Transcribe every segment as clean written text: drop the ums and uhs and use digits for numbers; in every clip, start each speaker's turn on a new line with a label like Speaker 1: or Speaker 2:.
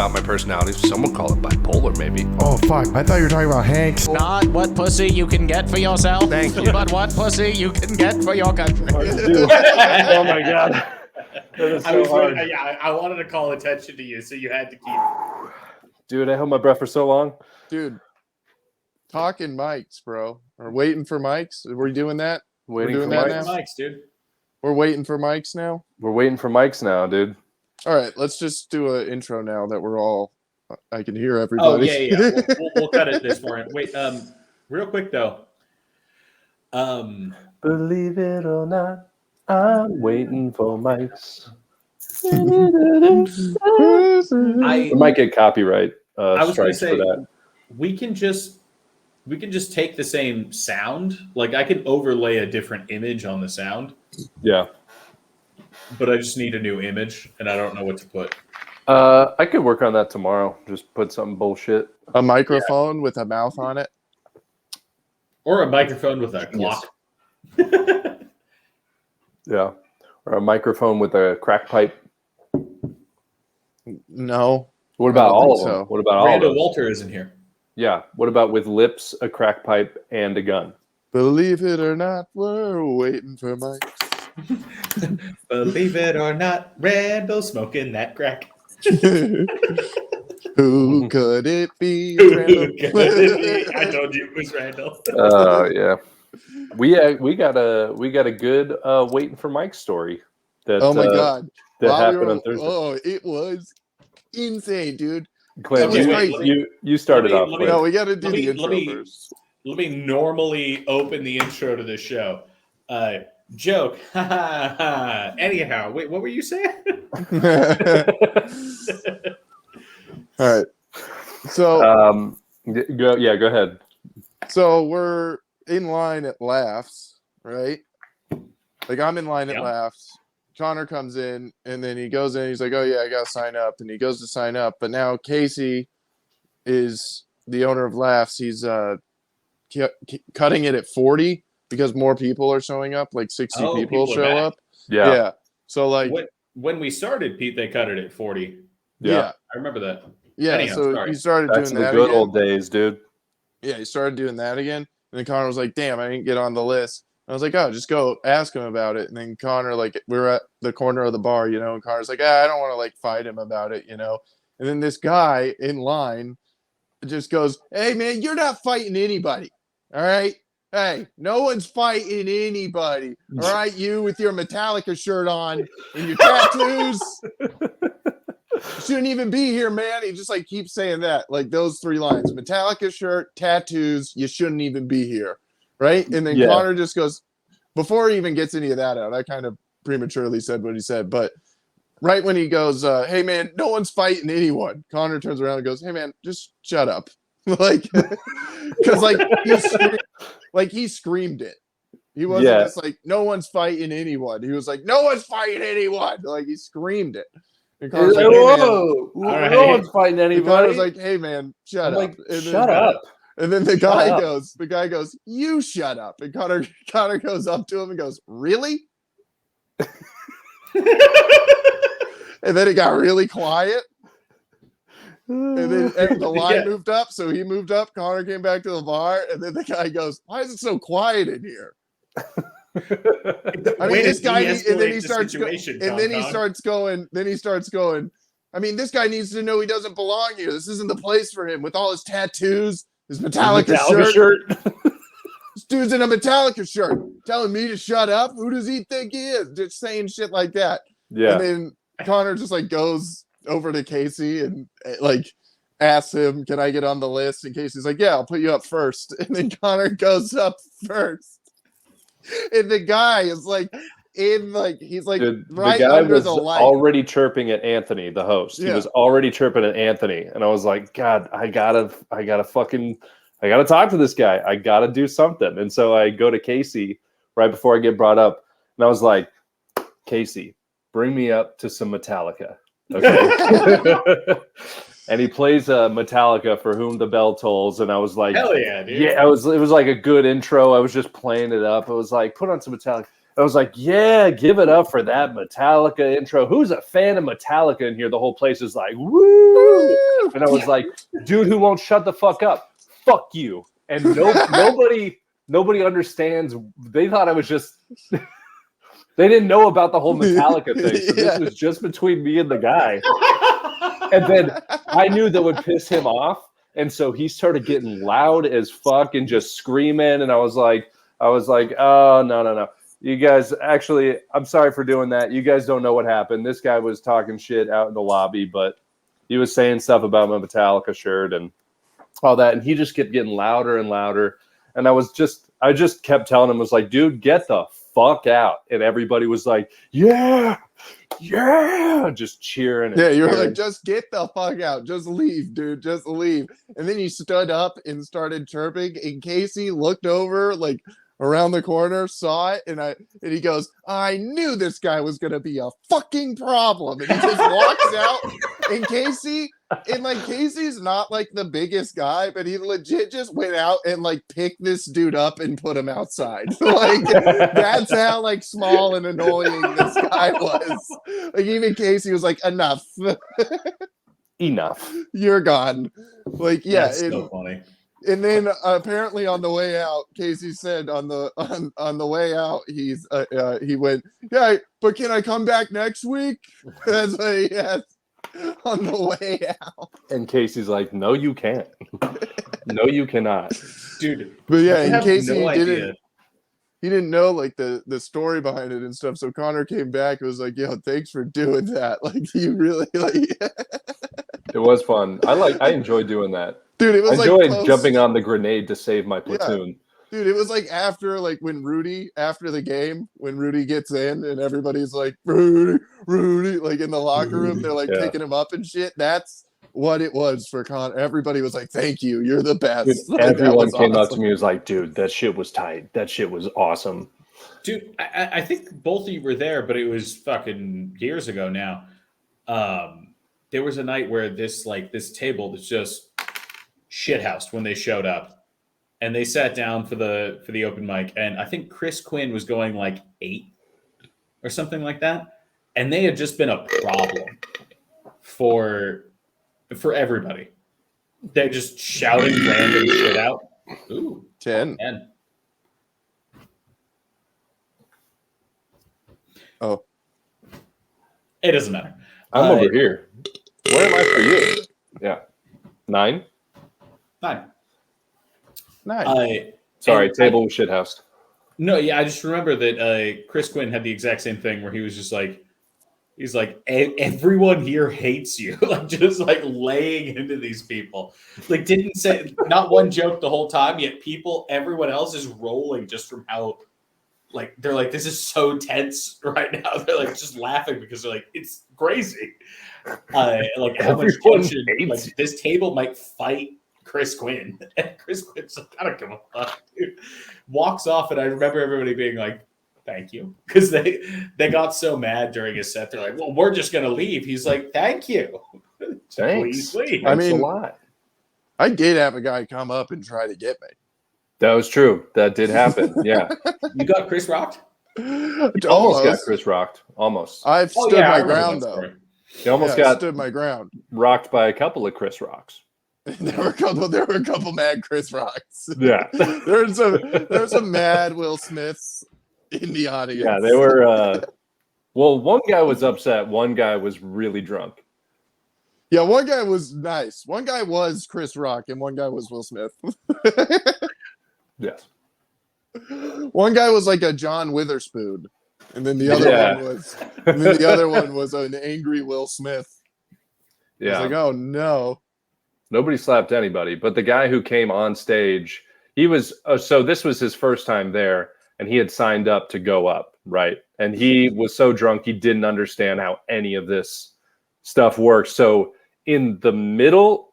Speaker 1: not my personality. Some would call it bipolar, maybe.
Speaker 2: Oh, fuck. I thought you were talking about Hanks.
Speaker 3: Not what pussy you can get for yourself.
Speaker 1: Thank you.
Speaker 3: But what pussy you can get for your country.
Speaker 4: Oh my god. That is so hard.
Speaker 5: I wanted to call attention to you, so you had to keep.
Speaker 4: Dude, I held my breath for so long.
Speaker 2: Dude, talking mics, bro. Or waiting for mics. Are we doing that?
Speaker 4: Waiting
Speaker 2: We're doing
Speaker 4: for
Speaker 2: that
Speaker 4: mics.
Speaker 2: now?
Speaker 5: Mics, dude.
Speaker 2: We're waiting for mics now?
Speaker 4: We're waiting for mics now, dude.
Speaker 2: All right, let's just do an intro now that we're all... I can hear
Speaker 5: Oh,
Speaker 2: everybody.
Speaker 5: yeah. We'll cut it this morning. Wait, real quick, though.
Speaker 4: Believe it or not, I'm waiting for mics. We might get copyright
Speaker 5: I was going to
Speaker 4: strikes
Speaker 5: say,
Speaker 4: for that.
Speaker 5: we can just take the same sound. Like, I can overlay a different image on the sound,
Speaker 4: Yeah.
Speaker 5: but I just need a new image, and I don't know what to put.
Speaker 4: I could work on that tomorrow. Just put something bullshit.
Speaker 2: A microphone with a mouth on it.
Speaker 5: Or a microphone with a clock.
Speaker 4: Yeah. Or a microphone with a crack pipe.
Speaker 2: No.
Speaker 4: What about
Speaker 2: I don't
Speaker 4: all of
Speaker 2: think
Speaker 4: them?
Speaker 2: so.
Speaker 4: What about all of
Speaker 5: Randall
Speaker 4: them?
Speaker 5: Walter isn't here.
Speaker 4: Yeah. What about with lips, a crack pipe, and a gun?
Speaker 2: Believe it or not, we're waiting for mics.
Speaker 5: Believe it or not, Randall smoking that crack.
Speaker 2: Who could it be?
Speaker 5: I told you it was Randall.
Speaker 4: Oh yeah. We got a good waiting for Mike story. That,
Speaker 2: Oh my god.
Speaker 4: That
Speaker 2: While we
Speaker 4: happened
Speaker 2: were-
Speaker 4: on Thursday.
Speaker 2: Oh, it was insane, dude.
Speaker 4: Clint,
Speaker 2: that was
Speaker 4: you,
Speaker 2: crazy.
Speaker 4: you started
Speaker 5: Let me-
Speaker 4: off.
Speaker 5: let me-
Speaker 4: Clint.
Speaker 2: No, we got to do
Speaker 5: let me-
Speaker 2: the intro
Speaker 5: let me-
Speaker 2: first.
Speaker 5: Let me normally open the intro to this show. Joke. Anyhow, wait, what were you saying?
Speaker 2: All right. So,
Speaker 4: Go ahead.
Speaker 2: so we're in line at Laughs, right? Like I'm in line at
Speaker 5: Yeah.
Speaker 2: Laughs. Connor comes in and then he goes in. He's like, "Oh yeah, I gotta sign up," and he goes to sign up. But now Casey is the owner of Laughs. He's cutting it at 40 because more people are showing up. Like 60
Speaker 5: Oh,
Speaker 2: people
Speaker 5: people are
Speaker 2: show
Speaker 5: back.
Speaker 2: up.
Speaker 4: Yeah.
Speaker 2: Yeah. So like,
Speaker 5: When we started, Pete, they cut it at 40.
Speaker 2: yeah.
Speaker 5: I remember that.
Speaker 2: Yeah,
Speaker 5: Anyhow,
Speaker 2: so
Speaker 5: sorry.
Speaker 2: he started
Speaker 4: That's
Speaker 2: doing
Speaker 4: the
Speaker 2: that
Speaker 4: good
Speaker 2: again.
Speaker 4: old days, dude.
Speaker 2: Yeah, he started doing that again. And then Connor was like, damn, I didn't get on the list. And I was like, oh, just go ask him about it. And then Connor, like, we were at the corner of the bar, you know, and Connor's like, I don't want to, like, fight him about it, you know. And then this guy in line just goes, hey, man, you're not fighting anybody, all right? Hey, no one's fighting anybody, all right? You with your Metallica shirt on and your tattoos. Shouldn't even be here, man. He just like keeps saying that, like those three lines: Metallica shirt, tattoos. You shouldn't even be here, right? And then
Speaker 4: Yeah.
Speaker 2: Connor just goes, before he even gets any of that out. I kind of prematurely said what he said, but right when he goes, "Hey man, no one's fighting anyone," Connor turns around and goes, "Hey man, just shut up," like because he screamed it. He wasn't just like, "No one's fighting anyone." He was like, "No one's fighting anyone." Like he screamed it. And Connor's like, "Hey, man."
Speaker 4: Whoa!
Speaker 5: All
Speaker 4: No
Speaker 5: right.
Speaker 4: one's fighting
Speaker 2: And
Speaker 4: anybody.
Speaker 2: Connor's like, "Hey man, shut
Speaker 4: I'm
Speaker 2: up."
Speaker 4: like,
Speaker 2: And then,
Speaker 4: shut up.
Speaker 2: And then the
Speaker 4: Shut
Speaker 2: guy goes, "You shut up." And Connor goes up to him and goes, "Really?" And then it got really quiet. And then the line
Speaker 5: Yeah.
Speaker 2: moved up, so he moved up. Connor came back to the bar, and then the guy goes, "Why is it so quiet in here?" I mean,
Speaker 5: Way to
Speaker 2: this guy, and then
Speaker 5: de-escalate
Speaker 2: he
Speaker 5: the
Speaker 2: starts,
Speaker 5: situation,
Speaker 2: and then he
Speaker 5: Tom.
Speaker 2: starts going. Then he starts going. I mean, this guy needs to know he doesn't belong here. This isn't the place for him with all his tattoos, his Metallica, shirt. This dude's in a Metallica shirt, telling me to shut up. Who does he think he is? Just saying shit like that.
Speaker 4: Yeah.
Speaker 2: And then Connor just like goes over to Casey and like asks him, "Can I get on the list?" And Casey's like, "Yeah, I'll put you up first." And then Connor goes up first. And the guy is like he's like
Speaker 4: Dude,
Speaker 2: right
Speaker 4: the guy
Speaker 2: under
Speaker 4: was
Speaker 2: the light.
Speaker 4: already chirping at Anthony, the host.
Speaker 2: Yeah.
Speaker 4: He was already chirping at Anthony, and I was like, God, I gotta talk to this guy. I gotta do something. And so I go to Casey right before I get brought up, and I was like, Casey, bring me up to some Metallica, okay? And he plays Metallica, For Whom the Bell Tolls, and I was like,
Speaker 5: Hell yeah, dude.
Speaker 4: yeah, it was like a good intro. I was just playing it up. I was like, put on some Metallica. I was like, yeah, give it up for that Metallica intro. Who's a fan of Metallica in here? The whole place is like, woo! And I was like, dude who won't shut the fuck up, fuck you. And nobody understands. They thought I was just they didn't know about the whole Metallica thing. So this was just between me and the guy. And then I knew that would piss him off. And so he started getting loud as fuck and just screaming. And I was like, oh, no. You guys, actually, I'm sorry for doing that. You guys don't know what happened. This guy was talking shit out in the lobby, but he was saying stuff about my Metallica shirt and all that. And he just kept getting louder and louder. And I just kept telling him, was like, dude, get the fuck out. And everybody was like, yeah, just cheering.
Speaker 2: Yeah, you were like, just get the fuck out. Just leave, dude. Just leave. And then he stood up and started chirping. And Casey looked over, like, around the corner, saw it, and he goes, I knew this guy was gonna be a fucking problem. And he just walks out. And Casey's not like the biggest guy, but he legit just went out and like picked this dude up and put him outside. Like that's how like small and annoying this guy was. Like even Casey was like, enough.
Speaker 4: Enough.
Speaker 2: You're gone. Like, yeah.
Speaker 5: That's so funny.
Speaker 2: And then apparently on the way out, Casey said on the way out, he went, yeah, but can I come back next week? That's what he asked on the way out.
Speaker 4: And Casey's like, no, you can't. No, you cannot.
Speaker 5: Dude.
Speaker 2: But yeah, in
Speaker 5: have
Speaker 2: case
Speaker 5: no
Speaker 2: he
Speaker 5: idea.
Speaker 2: didn't know like the story behind it and stuff. So Connor came back and was like, yo, thanks for doing that. Like you really like
Speaker 4: It was fun. I enjoyed doing that.
Speaker 2: Dude, it was
Speaker 4: I enjoyed
Speaker 2: like
Speaker 4: jumping on the grenade to save my platoon.
Speaker 2: Yeah. Dude, it was like after after the game, when Rudy gets in and everybody's like, Rudy, like in the locker room, they're like picking him up and shit. That's what it was for Connor. Everybody was like, thank you, you're the best.
Speaker 4: Dude,
Speaker 2: like,
Speaker 4: everyone came up to me and was like, dude, that shit was tight. That shit was awesome.
Speaker 5: Dude, I think both of you were there, but it was fucking years ago now. There was a night where this table that's just shithoused when they showed up, and they sat down for the open mic, and I think Chris Quinn was going like 8 or something like that, and they had just been a problem for everybody. They're just shouting random shit out. Ooh,
Speaker 2: 10. Oh,
Speaker 5: it doesn't matter.
Speaker 4: I'm over here. Where am I for you? Yeah, 9.
Speaker 5: 9.
Speaker 2: nice.
Speaker 4: Sorry, table was shithoused.
Speaker 5: No, yeah, I just remember that Chris Quinn had the exact same thing where he was just like, he's like, everyone here hates you. Like, just like laying into these people. Like, didn't say not one joke the whole time, yet everyone else is rolling just from how, like, they're like, this is so tense right now. They're like just laughing because they're like, it's crazy. Like, how much tension, like, this table might fight Chris Quinn. And Chris Quinn's like, I don't give a fuck, dude. Walks off, and I remember everybody being like, thank you. Because they got so mad during his set. They're like, well, we're just going to leave. He's like, thank you.
Speaker 4: Thanks.
Speaker 5: Please leave.
Speaker 2: I mean,
Speaker 4: a lot.
Speaker 2: I did have a guy come up and try to get me.
Speaker 4: That was true. That did happen. Yeah.
Speaker 5: You got Chris rocked?
Speaker 4: Almost got Chris rocked. Almost.
Speaker 2: I've stood my ground, though.
Speaker 5: Story.
Speaker 4: He almost
Speaker 2: stood my ground.
Speaker 4: Rocked by a couple of Chris Rocks.
Speaker 2: There were a couple mad Chris Rocks.
Speaker 4: Yeah.
Speaker 2: There's some mad Will Smiths in the audience.
Speaker 4: Yeah, they were well, one guy was upset, one guy was really drunk.
Speaker 2: Yeah, one guy was nice. One guy was Chris Rock and one guy was Will Smith.
Speaker 4: Yes.
Speaker 2: One guy was like a John Witherspoon. And then the other one was an angry Will Smith.
Speaker 4: Yeah.
Speaker 2: I was like, oh no.
Speaker 4: Nobody slapped anybody, but the guy who came on stage, he was so this was his first time there, and he had signed up to go up, right? And he was so drunk he didn't understand how any of this stuff works. So in the middle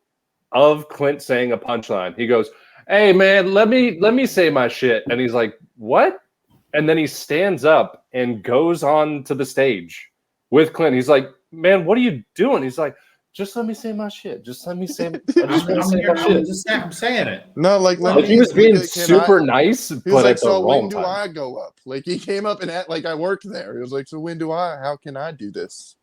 Speaker 4: of Clint saying a punchline, he goes, "Hey man, let me say my shit." And he's like, "What?" And then he stands up and goes on to the stage with Clint. He's like, "Man, what are you doing?" He's like, "Just let me say my shit. Just let me say,
Speaker 5: I'm saying it."
Speaker 2: No, like
Speaker 4: he was being super nice,
Speaker 2: he was
Speaker 4: but
Speaker 2: like,
Speaker 4: at the
Speaker 2: so when
Speaker 4: wrong
Speaker 2: do
Speaker 4: time.
Speaker 2: I go up? Like he came up and like I worked there. He was like, so when do I? How can I do this?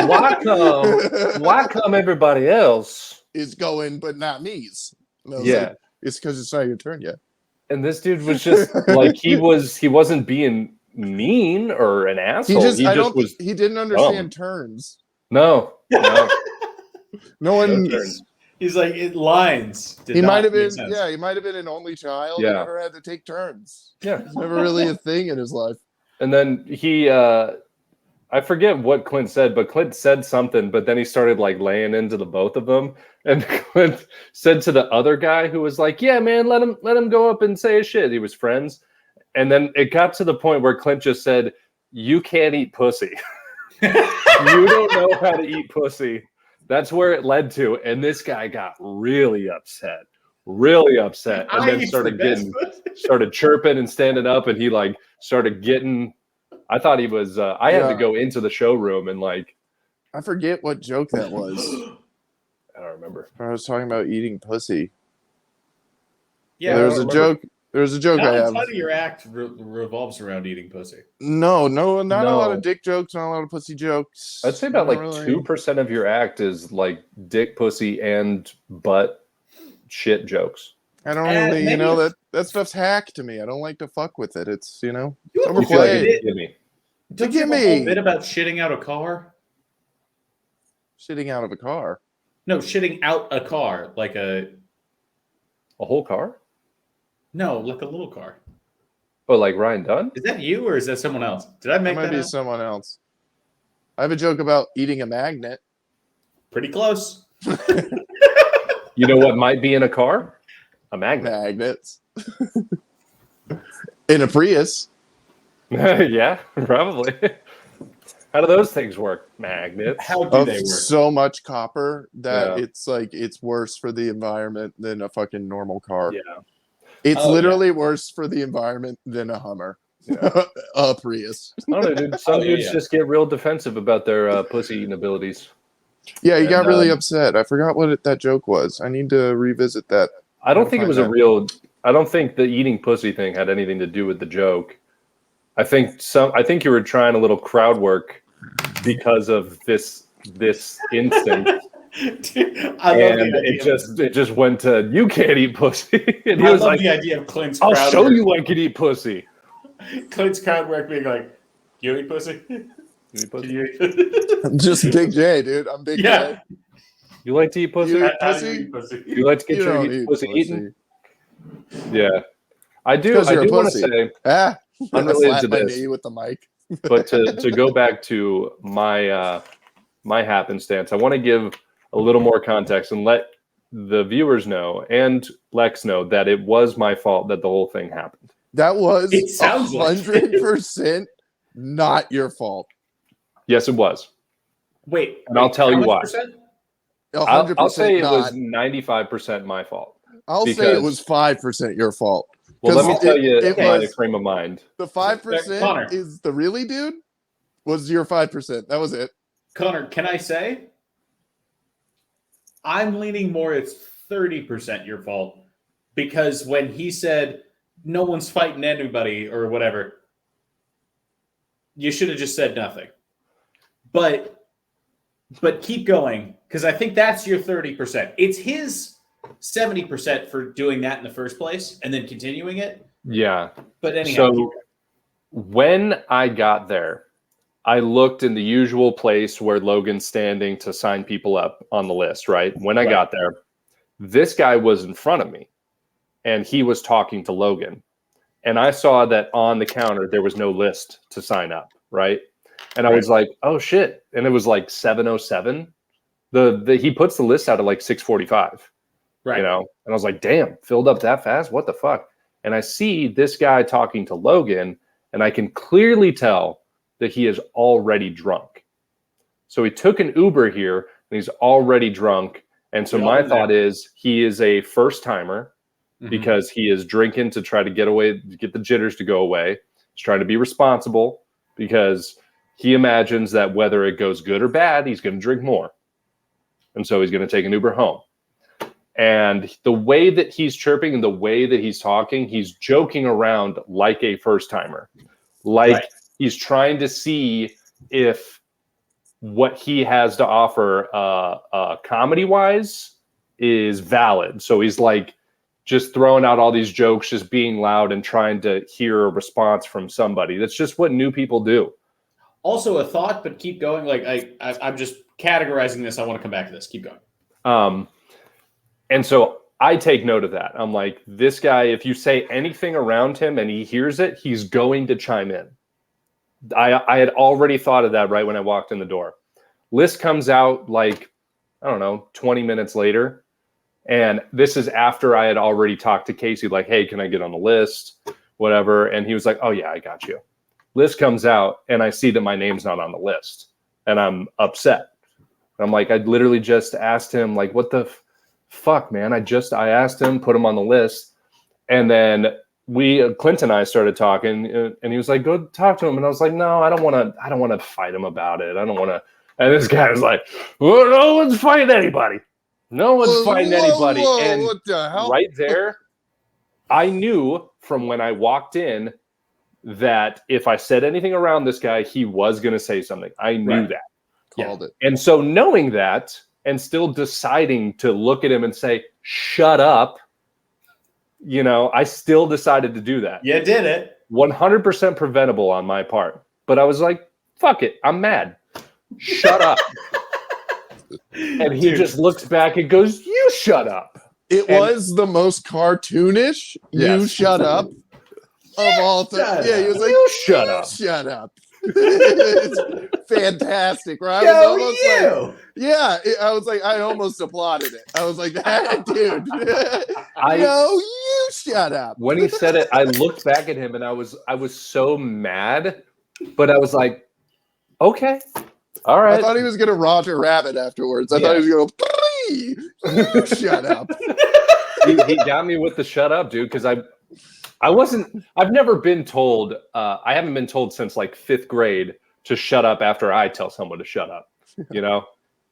Speaker 4: Why come everybody else
Speaker 2: is going, but not me's? And I was
Speaker 4: Yeah.
Speaker 2: like, it's because it's not your turn yet.
Speaker 4: And this dude was just like he wasn't being mean or an asshole.
Speaker 2: He didn't understand turns.
Speaker 4: No.
Speaker 2: No one.
Speaker 5: He's like lines.
Speaker 2: He might have been. Yeah, he might have been an only child.
Speaker 4: Yeah.
Speaker 2: He never had to take turns.
Speaker 4: Yeah.
Speaker 2: It's never really a thing in his life.
Speaker 4: And then he I forget what Clint said, but Clint said something, but then he started like laying into the both of them. And Clint said to the other guy who was like, yeah, man, let him go up and say his shit. He was friends. And then it got to the point where Clint just said, you can't eat pussy. You don't know how to eat pussy. That's where it led to. And this guy got really upset. And then started chirping and standing up. And he like started getting, I thought he was, I had to go into the showroom and like.
Speaker 2: I forget what joke that was.
Speaker 4: I don't remember.
Speaker 2: I was talking about eating pussy.
Speaker 5: Yeah.
Speaker 2: There was a joke. There's a joke I have.
Speaker 5: How do your act revolves around eating pussy?
Speaker 2: No, not a lot of dick jokes, not a lot of pussy jokes.
Speaker 4: I'd say about 2% of your act is like dick, pussy, and butt shit jokes.
Speaker 2: I don't really, that stuff's hack to me. I don't like to fuck with it. It's,
Speaker 5: You
Speaker 2: overplayed.
Speaker 5: Don't you have a whole bit about shitting out a car?
Speaker 2: Shitting out of a car?
Speaker 5: No, shitting out a car, like a
Speaker 4: whole car.
Speaker 5: No, like a little car.
Speaker 4: Oh, like Ryan Dunn?
Speaker 5: Is that you or is that someone else? Did I make that?
Speaker 2: Might be someone else. I have a joke about eating a magnet.
Speaker 5: Pretty close.
Speaker 4: You know what might be in a car? A magnet.
Speaker 2: Magnets. In a Prius.
Speaker 4: Yeah, probably. How do those things work? Magnets.
Speaker 5: How do they work?
Speaker 2: So much copper that it's worse for the environment than a fucking normal car.
Speaker 4: Yeah.
Speaker 2: It's literally worse for the environment than a Hummer. Yeah. A Prius.
Speaker 4: I don't know, dude. Some dudes just get real defensive about their pussy eating abilities.
Speaker 2: Yeah, he got really upset. I forgot what that joke was. I need to revisit that.
Speaker 4: I don't think it was I don't think the eating pussy thing had anything to do with the joke. I think you were trying a little crowd work because of this instinct.
Speaker 5: Dude,
Speaker 4: it just went to you can't eat pussy. And he
Speaker 5: I
Speaker 4: was
Speaker 5: love
Speaker 4: like,
Speaker 5: the idea of Clint's
Speaker 4: I'll
Speaker 5: crowd
Speaker 4: show
Speaker 5: work.
Speaker 4: you I can eat pussy.
Speaker 5: Clint's crowd work being like, you eat pussy?
Speaker 4: You eat pussy?
Speaker 5: You eat
Speaker 2: I'm just Big J, dude. I'm Big J.
Speaker 4: You like to eat pussy?
Speaker 2: You eat
Speaker 5: pussy?
Speaker 2: pussy?
Speaker 5: Eat pussy?
Speaker 4: You like to get your pussy eaten? Yeah. I do want to say, unrelated to this,
Speaker 2: knee with the mic.
Speaker 4: but to go back to my happenstance, I want to give a little more context and let the viewers know and Lex know that it was my fault that the whole thing happened.
Speaker 2: That was
Speaker 5: It sounds
Speaker 2: 100% not your fault.
Speaker 4: Yes, it was.
Speaker 5: Wait,
Speaker 4: and I'll tell you why.
Speaker 2: 100%
Speaker 4: I'll say it
Speaker 2: not.
Speaker 4: was 95% my fault.
Speaker 2: I'll say it was 5% your fault.
Speaker 4: Well, let me tell you
Speaker 2: my
Speaker 4: frame of mind.
Speaker 2: The 5% is the really dude was your 5%. That was it.
Speaker 5: Connor, can I say I'm leaning more it's 30% your fault because when he said no one's fighting anybody or whatever, you should have just said nothing. But keep going because I think that's your 30%. It's his 70% for doing that in the first place and then continuing it.
Speaker 4: Yeah.
Speaker 5: But anyhow.
Speaker 4: So when I got there, I looked in the usual place where Logan's standing to sign people up on the list, right? When I got there, this guy was in front of me and he was talking to Logan. And I saw that on the counter, there was no list to sign up, right? And I was like, oh shit. And it was like 7:07. He puts the list out at like 6:45.
Speaker 5: Right.
Speaker 4: You know, and I was like, damn, filled up that fast? What the fuck? And I see this guy talking to Logan, and I can clearly tell that he is already drunk. So he took an Uber here, and he's already drunk. And so my thought is he is a first timer because he is drinking to try to get the jitters to go away. He's trying to be responsible because he imagines that whether it goes good or bad, he's going to drink more. And so he's going to take an Uber home. And the way that he's chirping and the way that he's talking, he's joking around like a first timer. Like he's trying to see if what he has to offer comedy wise is valid. So he's like just throwing out all these jokes, just being loud and trying to hear a response from somebody. That's just what new people do.
Speaker 5: Also a thought, but keep going. Like I'm just categorizing this. I want to come back to this. Keep going.
Speaker 4: And so I take note of that. I'm like, this guy, if you say anything around him and he hears it, he's going to chime in. I had already thought of that right when I walked in the door. List comes out like, I don't know, 20 minutes later. And this is after I had already talked to Casey, like, hey, can I get on the list? Whatever. And he was like, oh, yeah, I got you. List comes out and I see that my name's not on the list. And I'm upset. I'm like, I literally just asked him, like, what the fuck, man? I asked him, put him on the list. And then Clint and I started talking and he was like, go talk to him. And I was like, no, I don't want to fight him about it. I don't want to. And this guy was like, well, no one's fighting anybody. No one's fighting anybody. And
Speaker 2: what the hell?
Speaker 4: Right there, I knew from when I walked in that if I said anything around this guy, he was going to say something. I knew that.
Speaker 2: Called it.
Speaker 4: And so knowing that and still deciding to look at him and say, shut up, you know, I still decided to do that.
Speaker 5: You did it.
Speaker 4: 100% preventable on my part. But I was like, fuck it. I'm mad. Shut up. And he just looks back and goes, you shut up.
Speaker 2: It was the most cartoonish.
Speaker 4: Yes.
Speaker 2: You shut up. Of all time. Yeah, he was like,
Speaker 4: You shut up.
Speaker 2: Shut up. It's fantastic, right? I was almost like, yeah, I was like, I almost applauded it. I was like, that dude. No, you shut up.
Speaker 4: When he said it, I looked back at him and I was so mad, but I was like, okay, all right.
Speaker 2: I thought he was gonna Roger Rabbit afterwards. I thought he was gonna you shut up.
Speaker 4: He got me with the shut up, dude, because I've never been told, I haven't been told since like 5th grade to shut up after I tell someone to shut up, you know?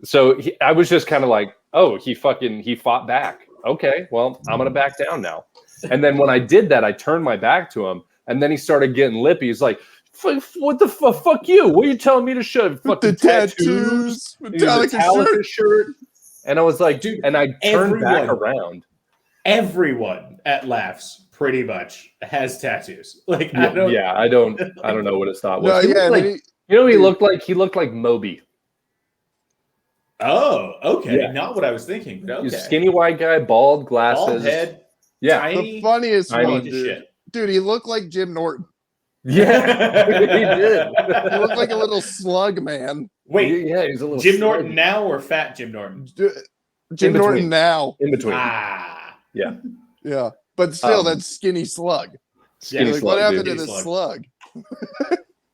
Speaker 4: So I was just kind of like, oh, he fought back. Okay, well, I'm going to back down now. And then when I did that, I turned my back to him and then he started getting lippy. He's like, what the fuck you? What are you telling me to shut? Fucking
Speaker 2: the tattoos,
Speaker 4: Metallica shirt. And I was like, dude, and I turned back around.
Speaker 5: Everyone at Laughs pretty much has tattoos. Like
Speaker 4: I don't know what his thought was.
Speaker 2: No,
Speaker 4: he looked like Moby.
Speaker 5: Oh, okay.
Speaker 4: Yeah.
Speaker 5: Not what I was thinking. But okay.
Speaker 4: He's a skinny white guy, bald, glasses,
Speaker 5: bald head.
Speaker 4: Yeah,
Speaker 5: tiny,
Speaker 2: the funniest
Speaker 5: tiny
Speaker 2: one, dude, he looked like Jim Norton.
Speaker 4: Yeah, he did.
Speaker 2: He looked like a little slug man.
Speaker 5: Wait,
Speaker 4: yeah, he's a little
Speaker 5: Jim
Speaker 4: slug.
Speaker 5: Norton now or fat Jim Norton?
Speaker 2: Jim Norton now.
Speaker 4: In between.
Speaker 5: Yeah.
Speaker 2: Yeah. But still, that's skinny slug.
Speaker 4: Skinny
Speaker 2: like,
Speaker 4: slug,
Speaker 2: what happened
Speaker 4: dude.
Speaker 2: to this slug?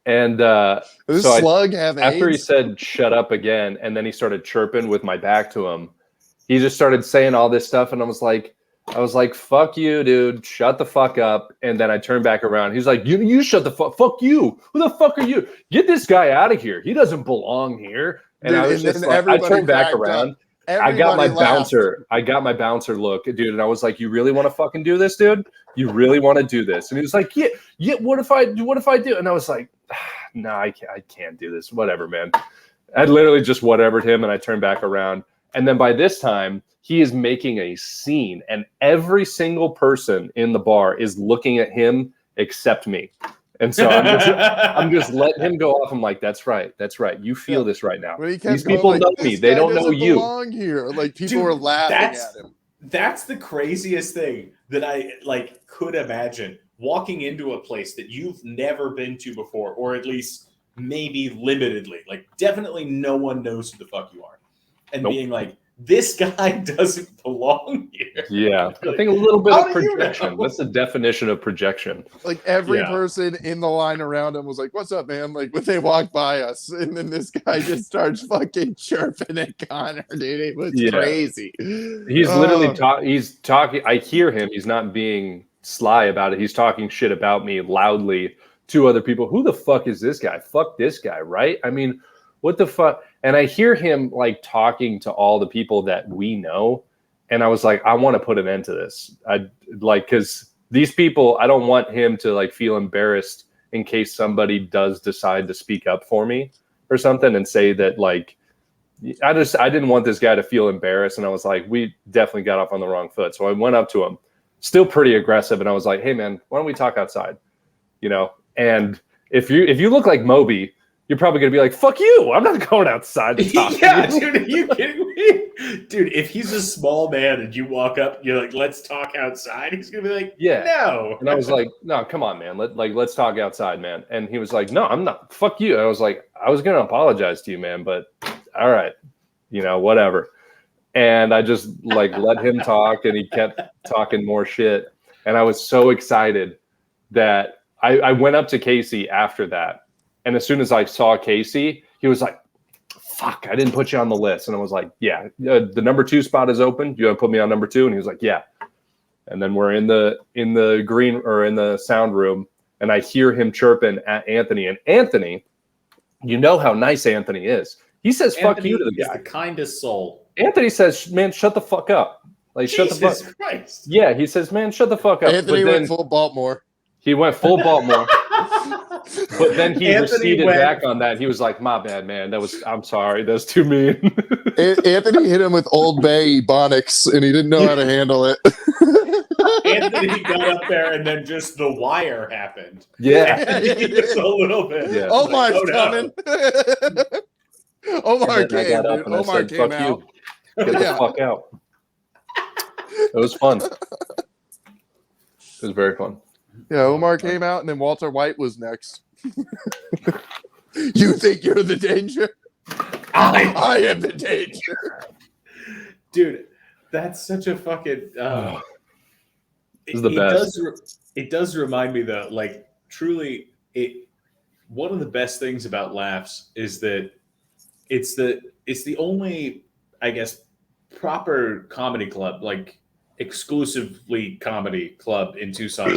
Speaker 4: And
Speaker 2: Does this slug have
Speaker 4: after
Speaker 2: AIDS?
Speaker 4: he said shut up again, and then he started chirping with my back to him, he just started saying all this stuff, and I was like, fuck you, dude. Shut the fuck up. And then I turned back around. He's like, you shut the fuck you. Who the fuck are you? Get this guy out of here. He doesn't belong here. And
Speaker 2: dude,
Speaker 4: I was just like, I turned back around. I got my bouncer look, dude. And I was like, you really want to fucking do this, dude? You really want to do this? And he was like, yeah. What if I do? And I was like, no, I can't do this. Whatever, man. I literally just whatevered him and I turned back around. And then by this time, he is making a scene, and every single person in the bar is looking at him except me. And so I'm just letting him go off. I'm like, that's right. You feel this right now. These people know me. They don't know you.
Speaker 2: Belong here. Like people are laughing at him.
Speaker 5: That's the craziest thing that I could imagine. Walking into a place that you've never been to before, or at least maybe limitedly, like definitely no one knows who the fuck you are, and being like, this guy doesn't belong here.
Speaker 4: Yeah, I think a little bit of projection. That's the definition of projection.
Speaker 2: Like every person in the line around him was like, "What's up, man?" Like when they walked by us, and then this guy just starts fucking chirping at Connor, dude. It was crazy.
Speaker 4: He's literally he's talking. I hear him. He's not being sly about it. He's talking shit about me loudly to other people. Who the fuck is this guy? Fuck this guy, right? I mean, what the fuck? And I hear him like talking to all the people that we know. And I was like, I want to put an end to this. Because these people, I don't want him to like feel embarrassed in case somebody does decide to speak up for me. or something and say that like I didn't want this guy to feel embarrassed, and I was like, we definitely got off on the wrong foot. So I went up to him, still pretty aggressive, and I was like, hey man, why don't we talk outside? You know, and if you look like Moby, you're probably gonna be like, fuck you, I'm not going outside to talk.
Speaker 5: Yeah, dude, are you kidding me? Dude, if he's a small man and you walk up, you're like, let's talk outside, he's gonna be like,
Speaker 4: Yeah.
Speaker 5: no.
Speaker 4: And I was like, no, come on, man. Let's talk outside, man. And he was like, no, I'm not. Fuck you. And I was like, I was gonna apologize to you, man, but all right, you know, whatever. And I just like let him talk, and he kept talking more shit. And I was so excited that I went up to Casey after that. And as soon as I saw Casey, he was like, fuck, I didn't put you on the list. And I was like, yeah, the number 2 spot is open. You want to put me on number 2? And he was like, yeah. And then we're in the green or in the sound room, and I hear him chirping at Anthony. And Anthony, you know how nice Anthony is. He says,
Speaker 5: Anthony
Speaker 4: fuck you to the guy.
Speaker 5: is the kindest soul.
Speaker 4: Anthony says, man, shut the fuck up. Like, shut the fuck.
Speaker 5: Jesus Christ.
Speaker 4: Yeah, he says, man, shut the fuck up.
Speaker 2: Anthony
Speaker 4: But then
Speaker 2: went full Baltimore.
Speaker 4: he went full Baltimore. But then he
Speaker 5: Anthony
Speaker 4: receded
Speaker 5: went-
Speaker 4: back on that. He was like, my bad, man. I'm sorry. That was too mean.
Speaker 2: Anthony hit him with Old Bay Ebonics, and he didn't know how to handle it.
Speaker 5: Anthony got up there, and then just the wire happened.
Speaker 4: Yeah.
Speaker 5: Just a little bit.
Speaker 4: Yeah.
Speaker 2: Omar's
Speaker 5: Oh, no.
Speaker 2: coming. Omar
Speaker 4: And then I
Speaker 2: came,
Speaker 4: got up
Speaker 2: dude.
Speaker 4: and I
Speaker 2: Omar
Speaker 4: said,
Speaker 2: came
Speaker 4: fuck
Speaker 2: out.
Speaker 4: you. Get the
Speaker 2: Yeah.
Speaker 4: fuck out. It was fun. It was very fun.
Speaker 2: Yeah, Omar came out, and then Walter White was next. You think you're the danger? I am the danger.
Speaker 5: Dude, that's such a fucking.
Speaker 4: This is the best.
Speaker 5: It does remind me though, like truly, one of the best things about Laughs is that it's the only, I guess, proper comedy club, like exclusively comedy club in Tucson.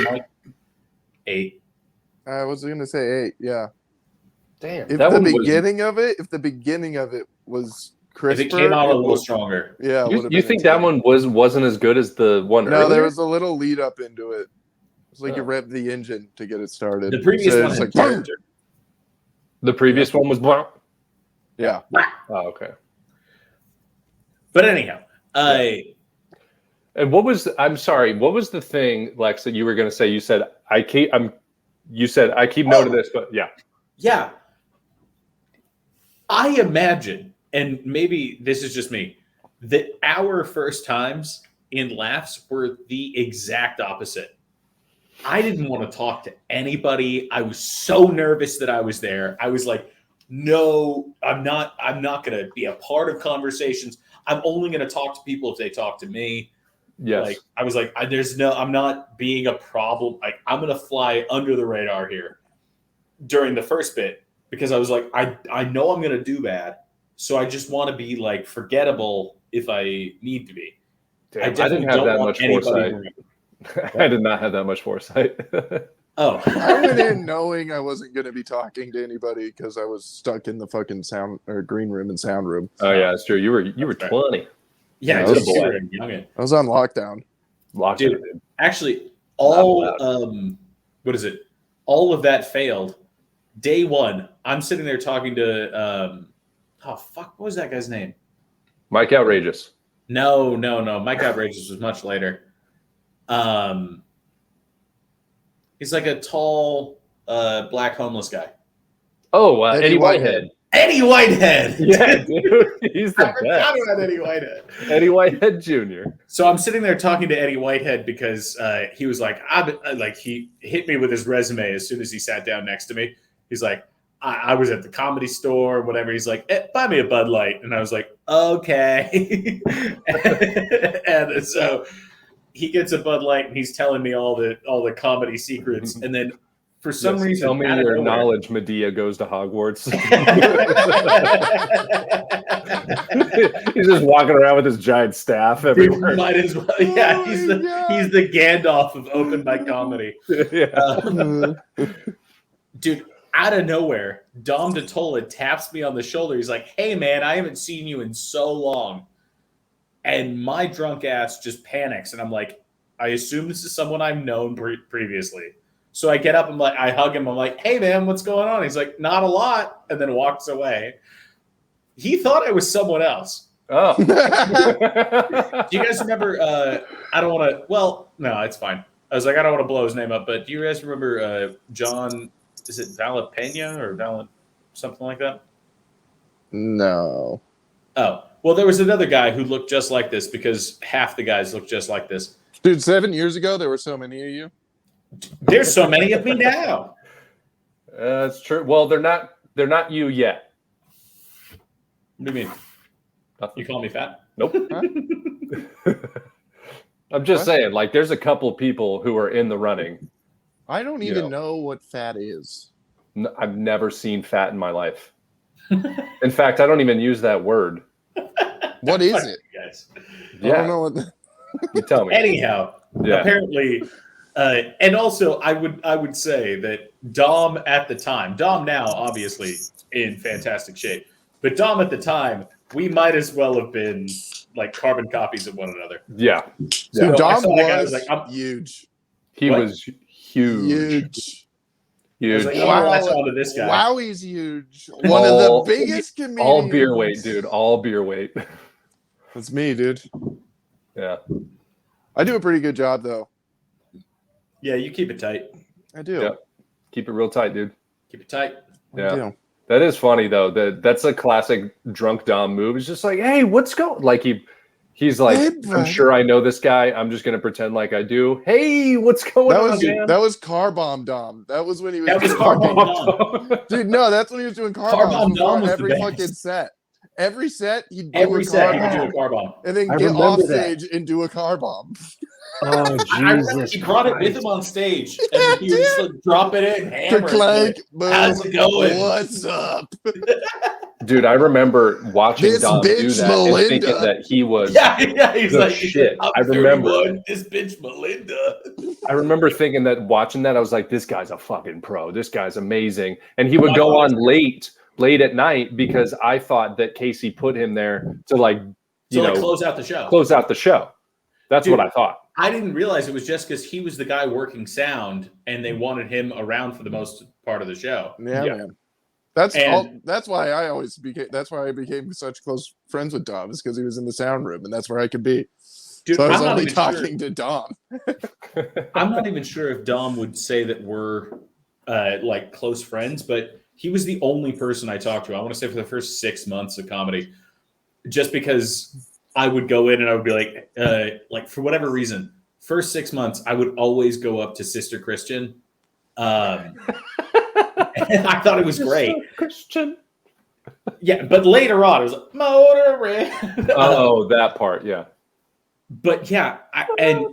Speaker 5: Like 8.
Speaker 2: I was gonna say 8. Yeah.
Speaker 4: Damn.
Speaker 2: If
Speaker 4: That
Speaker 2: the
Speaker 4: one was,
Speaker 2: beginning of it was crisper,
Speaker 5: If it came out a little
Speaker 2: would-
Speaker 5: stronger.
Speaker 2: Yeah. it
Speaker 4: you
Speaker 2: would've
Speaker 4: you
Speaker 2: been
Speaker 4: think that
Speaker 2: insane.
Speaker 4: one wasn't as good as the one
Speaker 2: No,
Speaker 4: earlier?
Speaker 2: there was a little lead up into it. It's like you
Speaker 4: Oh.
Speaker 2: revved the engine to get it started.
Speaker 5: The previous
Speaker 2: So
Speaker 5: one
Speaker 2: it's
Speaker 5: had
Speaker 2: like, boom.
Speaker 5: character.
Speaker 4: The previous one was blah.
Speaker 2: Yeah.
Speaker 4: Oh, okay.
Speaker 5: But anyhow,
Speaker 4: And I'm sorry, what was the thing, Lex, that you were gonna say? You said I keep note of this, but yeah.
Speaker 5: yeah, I imagine, and maybe this is just me, that our first times in Laughs were the exact opposite. I didn't want to talk to anybody. I was so nervous that I was there. I was like, no, I'm not going to be a part of conversations. I'm only going to talk to people if they talk to me.
Speaker 4: Yes.
Speaker 5: Like I was like, I'm not being a problem. Like I'm going to fly under the radar here during the first bit because I was like, I know I'm going to do bad. So I just want to be like forgettable if I need to be.
Speaker 4: Damn,
Speaker 5: I
Speaker 4: I
Speaker 5: definitely
Speaker 4: didn't have
Speaker 5: don't
Speaker 4: that
Speaker 5: want
Speaker 4: much
Speaker 5: anybody
Speaker 4: foresight.
Speaker 5: to-
Speaker 4: I did not have that much foresight.
Speaker 5: Oh,
Speaker 2: I went in knowing I wasn't going to be talking to anybody because I was stuck in the fucking sound or green room and sound room.
Speaker 4: Oh yeah, it's true. You were
Speaker 5: That's right.
Speaker 4: 20.
Speaker 5: yeah,
Speaker 2: Yeah,
Speaker 5: just
Speaker 4: boy.
Speaker 5: you were a youngin'.
Speaker 2: I was on lockdown.
Speaker 4: Locked
Speaker 5: Dude.
Speaker 4: in.
Speaker 5: Actually,
Speaker 4: Not
Speaker 5: all what is it? All of that failed. Day one, I'm sitting there talking to what was that guy's name?
Speaker 4: Mike Outrageous.
Speaker 5: No. Mike Outrageous was much later. He's like a tall black homeless guy.
Speaker 4: Oh,
Speaker 2: Eddie
Speaker 4: Eddie
Speaker 2: Whitehead.
Speaker 4: Whitehead.
Speaker 5: Eddie Whitehead.
Speaker 4: Yeah, dude. He's the
Speaker 5: I forgot
Speaker 4: best.
Speaker 5: about Eddie Whitehead.
Speaker 4: Eddie Whitehead Jr.
Speaker 5: So I'm sitting there talking to Eddie Whitehead because he was like, he hit me with his resume as soon as he sat down next to me. He's like, I was at the Comedy Store, whatever. He's like, buy me a Bud Light. And I was like, okay. And so he gets a Bud Light and he's telling me all the comedy secrets. And then for some
Speaker 4: Yes,
Speaker 5: reason,
Speaker 4: tell me
Speaker 5: out of
Speaker 4: your
Speaker 5: nowhere-
Speaker 4: knowledge. Medea goes to Hogwarts. He's just walking around with his giant staff
Speaker 5: Dude,
Speaker 4: everywhere.
Speaker 5: might as well. Yeah,
Speaker 2: Oh
Speaker 5: he's
Speaker 2: my
Speaker 5: the
Speaker 2: God.
Speaker 5: he's the Gandalf of open mic comedy.
Speaker 4: Yeah.
Speaker 5: Dude, out of nowhere, Dom DeTola taps me on the shoulder. He's like, "Hey, man, I haven't seen you in so long." And my drunk ass just panics, and I'm like, "I assume this is someone I've known previously." So I get up, I hug him. I'm like, hey, man, what's going on? He's like, not a lot. And then walks away. He thought I was someone else.
Speaker 4: Oh.
Speaker 5: Do you guys remember? I don't want to. Well, no, it's fine. I was like, I don't want to blow his name up, but do you guys remember John? Is it Valapena or something like that?
Speaker 2: No.
Speaker 5: Oh, well, there was another guy who looked just like this because half the guys look just like this.
Speaker 2: Dude, 7 years ago, there were so many of you.
Speaker 5: There's so many of me now.
Speaker 4: That's true. Well, they're not you yet.
Speaker 5: What do you mean? You call me fat?
Speaker 4: Nope. I'm just saying, like, there's a couple people who are in the running.
Speaker 2: I don't even know what fat is.
Speaker 4: I've never seen fat in my life. In fact, I don't even use that word.
Speaker 2: What is it?
Speaker 5: Guys.
Speaker 2: I don't know what.
Speaker 4: You tell me.
Speaker 5: Anyhow, apparently, and also I would say that Dom at the time, Dom now obviously in fantastic shape, but Dom at the time, we might as well have been like carbon copies of one another.
Speaker 4: Yeah.
Speaker 2: So Dom was
Speaker 5: like,
Speaker 2: huge.
Speaker 4: He was huge.
Speaker 5: I was like,
Speaker 2: Wow.
Speaker 5: latch onto this guy.
Speaker 2: Wow, he's huge. One of the biggest comedians.
Speaker 4: All beer weight, dude. All beer weight.
Speaker 2: That's me, dude.
Speaker 4: Yeah.
Speaker 2: I do a pretty good job, though.
Speaker 5: Yeah, you keep it tight.
Speaker 2: I do.
Speaker 4: Yep. Keep it real tight, dude.
Speaker 5: Keep it tight.
Speaker 2: I do.
Speaker 4: That is funny though. That's a classic drunk Dom move. It's just like, hey, what's going? Like he's like,
Speaker 2: Hey,
Speaker 4: I'm sure I know this guy. I'm just gonna pretend like I do. Hey, what's going on? Man?
Speaker 2: That was Car Bomb Dom. That was when he was.
Speaker 5: That was Car Bomb Dom.
Speaker 2: Dude, no, that's when he was doing Car Bomb
Speaker 5: Dom was
Speaker 2: every
Speaker 5: the
Speaker 2: fucking
Speaker 5: best.
Speaker 2: set. Every set he'd do
Speaker 5: Every
Speaker 2: a
Speaker 5: set
Speaker 2: car
Speaker 5: he would do
Speaker 2: bomb,
Speaker 5: a car bomb.
Speaker 2: and then
Speaker 4: I
Speaker 2: get
Speaker 4: remember
Speaker 2: off
Speaker 4: that.
Speaker 2: stage and do a car bomb.
Speaker 4: Oh
Speaker 5: I remember
Speaker 4: Jesus!
Speaker 5: he brought it with him on stage, and he would just like, drop it in, hammer it.
Speaker 2: Clank, boom.
Speaker 5: How's it going?
Speaker 2: What's up?
Speaker 4: Dude, I remember watching
Speaker 2: This
Speaker 4: Dom do
Speaker 2: bitch
Speaker 4: that
Speaker 2: Melinda.
Speaker 4: and thinking that he was.
Speaker 5: Yeah, he's
Speaker 4: the
Speaker 5: like,
Speaker 4: shit.
Speaker 5: I'm
Speaker 4: I remember.
Speaker 5: 31, this bitch Melinda.
Speaker 4: I remember thinking that watching that, I was like, this guy's a fucking pro. This guy's amazing. And he would go on late at night because I thought that Casey put him there to
Speaker 5: close out the show.
Speaker 4: Close out the show. That's
Speaker 5: Dude,
Speaker 4: what I thought.
Speaker 5: I didn't realize it was just because he was the guy working sound, and they wanted him around for the most part of the show.
Speaker 2: Yeah,
Speaker 4: Yeah.
Speaker 2: man. That's why I became such close friends with Dom, is because he was in the sound room, and that's where I could be.
Speaker 5: Dude,
Speaker 2: So I was
Speaker 5: I'm not
Speaker 2: only
Speaker 5: even
Speaker 2: talking to Dom.
Speaker 5: I'm not even sure if Dom would say that we're like close friends, but he was the only person I talked to. I want to say for the first 6 months of comedy, just because I would go in and I would be like for whatever reason, first 6 months, I would always go up to Sister Christian. And I thought it was great.
Speaker 4: Christian.
Speaker 5: Yeah, but later on, it was like, motor.
Speaker 4: Oh, that part, yeah.
Speaker 5: But yeah, and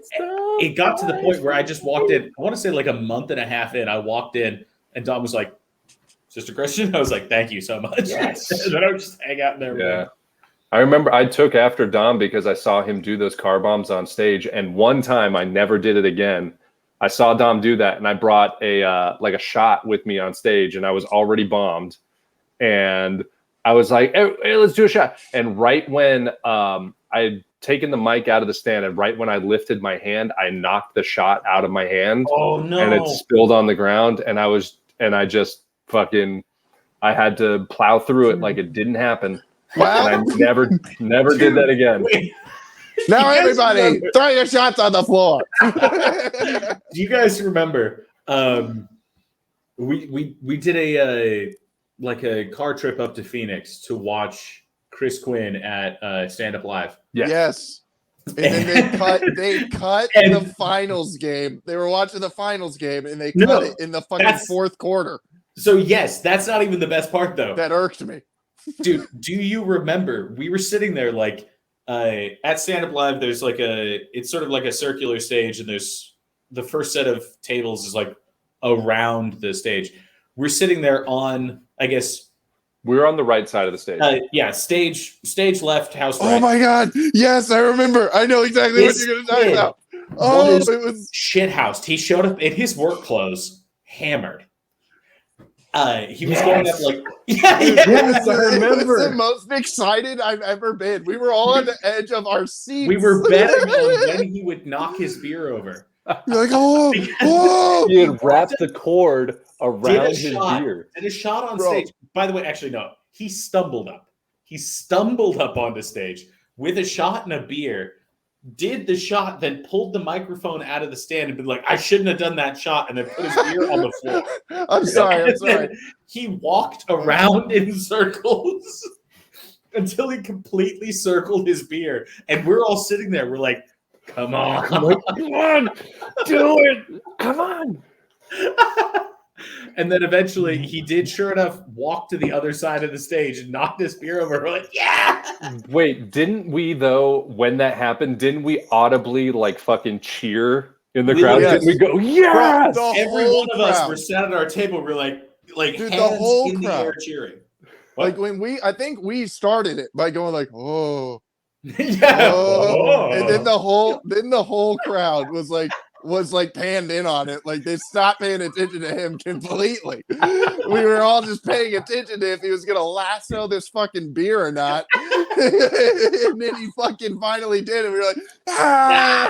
Speaker 5: it got to the point where I just walked in. I want to say like a month and a half in, I walked in and Dom was like, Sister Christian? I was like, thank you so much.
Speaker 4: Yes.
Speaker 5: And then I would just hang out in there.
Speaker 4: Yeah. I remember I took after Dom because I saw him do those car bombs on stage. And one time I never did it again. I saw Dom do that and I brought a shot with me on stage and I was already bombed. And I was like, hey, let's do a shot. And right when I had taken the mic out of the stand and right when I lifted my hand, I knocked the shot out of my hand.
Speaker 5: Oh no.
Speaker 4: And it spilled on the ground. And I had to plow through it like it didn't happen.
Speaker 2: Wow.
Speaker 4: And I never did that again.
Speaker 2: Now everybody, throw your shots on the floor.
Speaker 5: Do you guys remember? We did a car trip up to Phoenix to watch Chris Quinn at Stand Up Live.
Speaker 2: Yes. And then they cut the finals game. They were watching the finals game and they cut it in the fucking fourth quarter.
Speaker 5: So yes, that's not even the best part though.
Speaker 2: That irked me.
Speaker 5: Dude, do you remember we were sitting there like at Stand Up Live, there's like it's sort of like a circular stage, and there's the first set of tables is like around the stage. We're sitting there on, I guess
Speaker 4: we're on the right side of the stage.
Speaker 5: Yeah, stage left, house right.
Speaker 2: Oh my god! Yes, I remember. I know exactly what you're going to talk about. Oh, it was
Speaker 5: shithoused. He showed up in his work clothes, hammered. He was going up like,
Speaker 2: yes, I remember. It was the most excited I've ever been. We were all on the edge of our seats.
Speaker 5: We were betting on when he would knock his beer over.
Speaker 2: You're like, oh, oh.
Speaker 4: He had wrapped the cord around his
Speaker 5: shot.
Speaker 4: beard.
Speaker 5: Did a shot on
Speaker 2: Bro.
Speaker 5: stage. By the way, actually, no. He stumbled up. He stumbled up onto stage with a shot and a beer, did the shot, then pulled the microphone out of the stand and been like, I shouldn't have done that shot, and then put his beer on the floor.
Speaker 2: I'm sorry. I'm
Speaker 5: And then
Speaker 2: sorry.
Speaker 5: he walked around in circles until he completely circled his beer. And we're all sitting there. We're like, come on.
Speaker 4: I'm like, come on, do it. Come on.
Speaker 5: And then eventually he did, sure enough, walk to the other side of the stage and knocked his beer over. We're like, yeah.
Speaker 4: Wait, didn't we though, when that happened, didn't we audibly like fucking cheer in the
Speaker 5: We
Speaker 4: crowd?
Speaker 2: did.
Speaker 4: Didn't we go, yes?
Speaker 2: Bro, the
Speaker 5: Every
Speaker 2: whole
Speaker 5: one of us
Speaker 2: crowd.
Speaker 5: were sat at our table. We're like
Speaker 2: Dude, the
Speaker 5: hands
Speaker 2: whole
Speaker 5: in the
Speaker 2: crowd.
Speaker 5: air cheering. What?
Speaker 2: Like when I think we started it by going like, oh,
Speaker 5: Yeah.
Speaker 2: oh,
Speaker 5: Oh.
Speaker 2: and then the whole crowd was like panned in on it. Like they stopped paying attention to him completely. We were all just paying attention to if he was gonna lasso this fucking beer or not. And then he fucking finally did it. We were like, ah!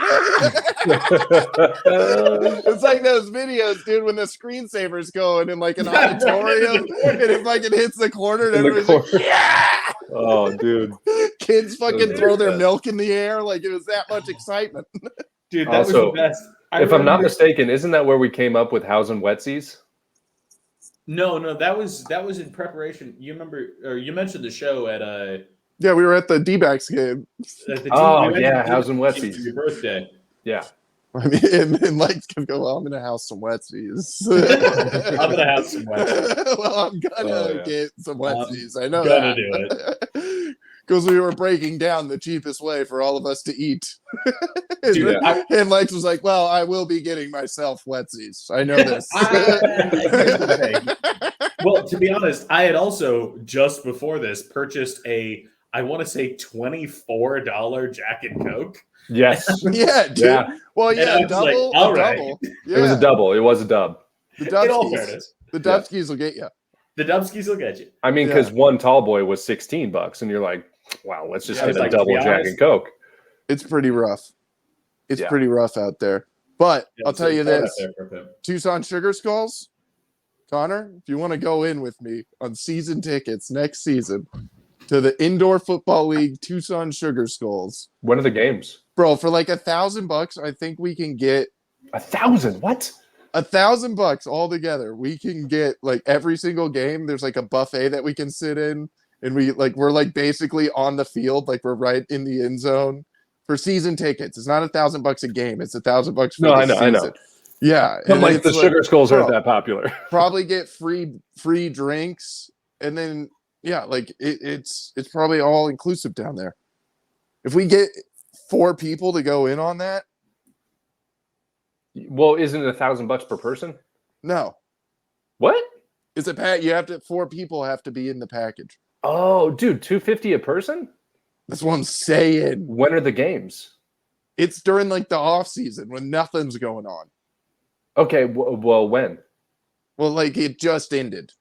Speaker 2: It's like those videos, dude, when the screensavers go in like an auditorium and it fucking hits the corner and
Speaker 4: In the
Speaker 2: everybody's like,
Speaker 4: corner.
Speaker 2: yeah!
Speaker 4: Oh, dude.
Speaker 2: Kids fucking
Speaker 4: Those
Speaker 2: throw
Speaker 4: are
Speaker 2: their
Speaker 4: best.
Speaker 2: milk in the air like it was that much excitement.
Speaker 5: Dude, that
Speaker 4: Also,
Speaker 5: was the best.
Speaker 4: If I'm not
Speaker 5: remember-
Speaker 4: mistaken, isn't that where we came up with Hausen Wetsies?
Speaker 5: No, that was in preparation. You remember, or you mentioned the show at
Speaker 2: Yeah, we were at the D-backs game.
Speaker 5: the
Speaker 4: Oh,
Speaker 5: we went
Speaker 4: yeah,
Speaker 5: to
Speaker 4: Hausen
Speaker 5: the
Speaker 4: Wetsies.
Speaker 5: for your birthday.
Speaker 4: Yeah.
Speaker 2: I mean, and Mike's gonna go, well, I'm gonna have some wetsies.
Speaker 5: I'm gonna have some Wetsies.
Speaker 2: Well, I'm gonna
Speaker 4: Oh, yeah.
Speaker 2: get some wetsies. I know
Speaker 5: Gonna
Speaker 2: that.
Speaker 5: do it.
Speaker 2: Because we were breaking down the cheapest way for all of us to eat.
Speaker 5: Dude,
Speaker 2: And Mike's was like, well, I will be getting myself wetsies. I know this.
Speaker 5: Here's the thing. Well, to be honest, I had also just before this purchased I want to say $24 Jack and Coke.
Speaker 4: Yes.
Speaker 2: Yeah, dude.
Speaker 4: Yeah.
Speaker 2: Well,
Speaker 5: And I
Speaker 2: yeah,
Speaker 5: was like,
Speaker 2: double.
Speaker 5: all
Speaker 2: a
Speaker 5: right.
Speaker 2: double.
Speaker 4: It was a
Speaker 2: Yeah.
Speaker 4: double. It was a dub.
Speaker 2: The
Speaker 5: In all
Speaker 2: Dubskis.
Speaker 5: fairness,
Speaker 2: The Dubskis will get you.
Speaker 5: the Dubskis will get you.
Speaker 4: I mean,
Speaker 2: Yeah.
Speaker 4: because one tall boy was $16, and you're like, wow, let's just
Speaker 2: Yeah,
Speaker 4: get a
Speaker 5: like, to
Speaker 4: double
Speaker 5: be
Speaker 4: Jack
Speaker 5: honest-
Speaker 4: and Coke.
Speaker 2: It's pretty rough. It's
Speaker 4: Yeah.
Speaker 2: pretty rough out there. But
Speaker 5: Yeah,
Speaker 2: I'll tell you
Speaker 5: so it's
Speaker 2: this.
Speaker 5: out there for him.
Speaker 2: Tucson Sugar Skulls, Connor, if you want to go in with me on season tickets next season to the Indoor Football League Tucson Sugar Skulls,
Speaker 4: When are the games?
Speaker 2: bro, for like $1,000, I think we can get
Speaker 4: 1,000. What?
Speaker 2: $1,000 all together. We can get like every single game. There's like a buffet that we can sit in, and we're like basically on the field, like we're right in the end zone for season tickets. It's not $1,000 a game. It's $1,000 for
Speaker 4: No,
Speaker 2: the
Speaker 4: I know, I
Speaker 2: season.
Speaker 4: know.
Speaker 2: Yeah,
Speaker 4: But
Speaker 2: and
Speaker 4: like
Speaker 2: it's
Speaker 4: the Sugar Skulls aren't
Speaker 2: bro,
Speaker 4: that popular.
Speaker 2: probably get free drinks, and then yeah, like it's probably all inclusive down there. If we get 4 people to go in on that,
Speaker 4: Well, isn't it $1,000 per person?
Speaker 2: no,
Speaker 4: What?
Speaker 2: it's a pack. You have to 4 people have to be in the package.
Speaker 4: Oh, dude, $250 a person?
Speaker 2: That's what I'm saying.
Speaker 4: When are the games?
Speaker 2: It's during like the off season when nothing's going on.
Speaker 4: Okay, well, when?
Speaker 2: Well, like it just ended.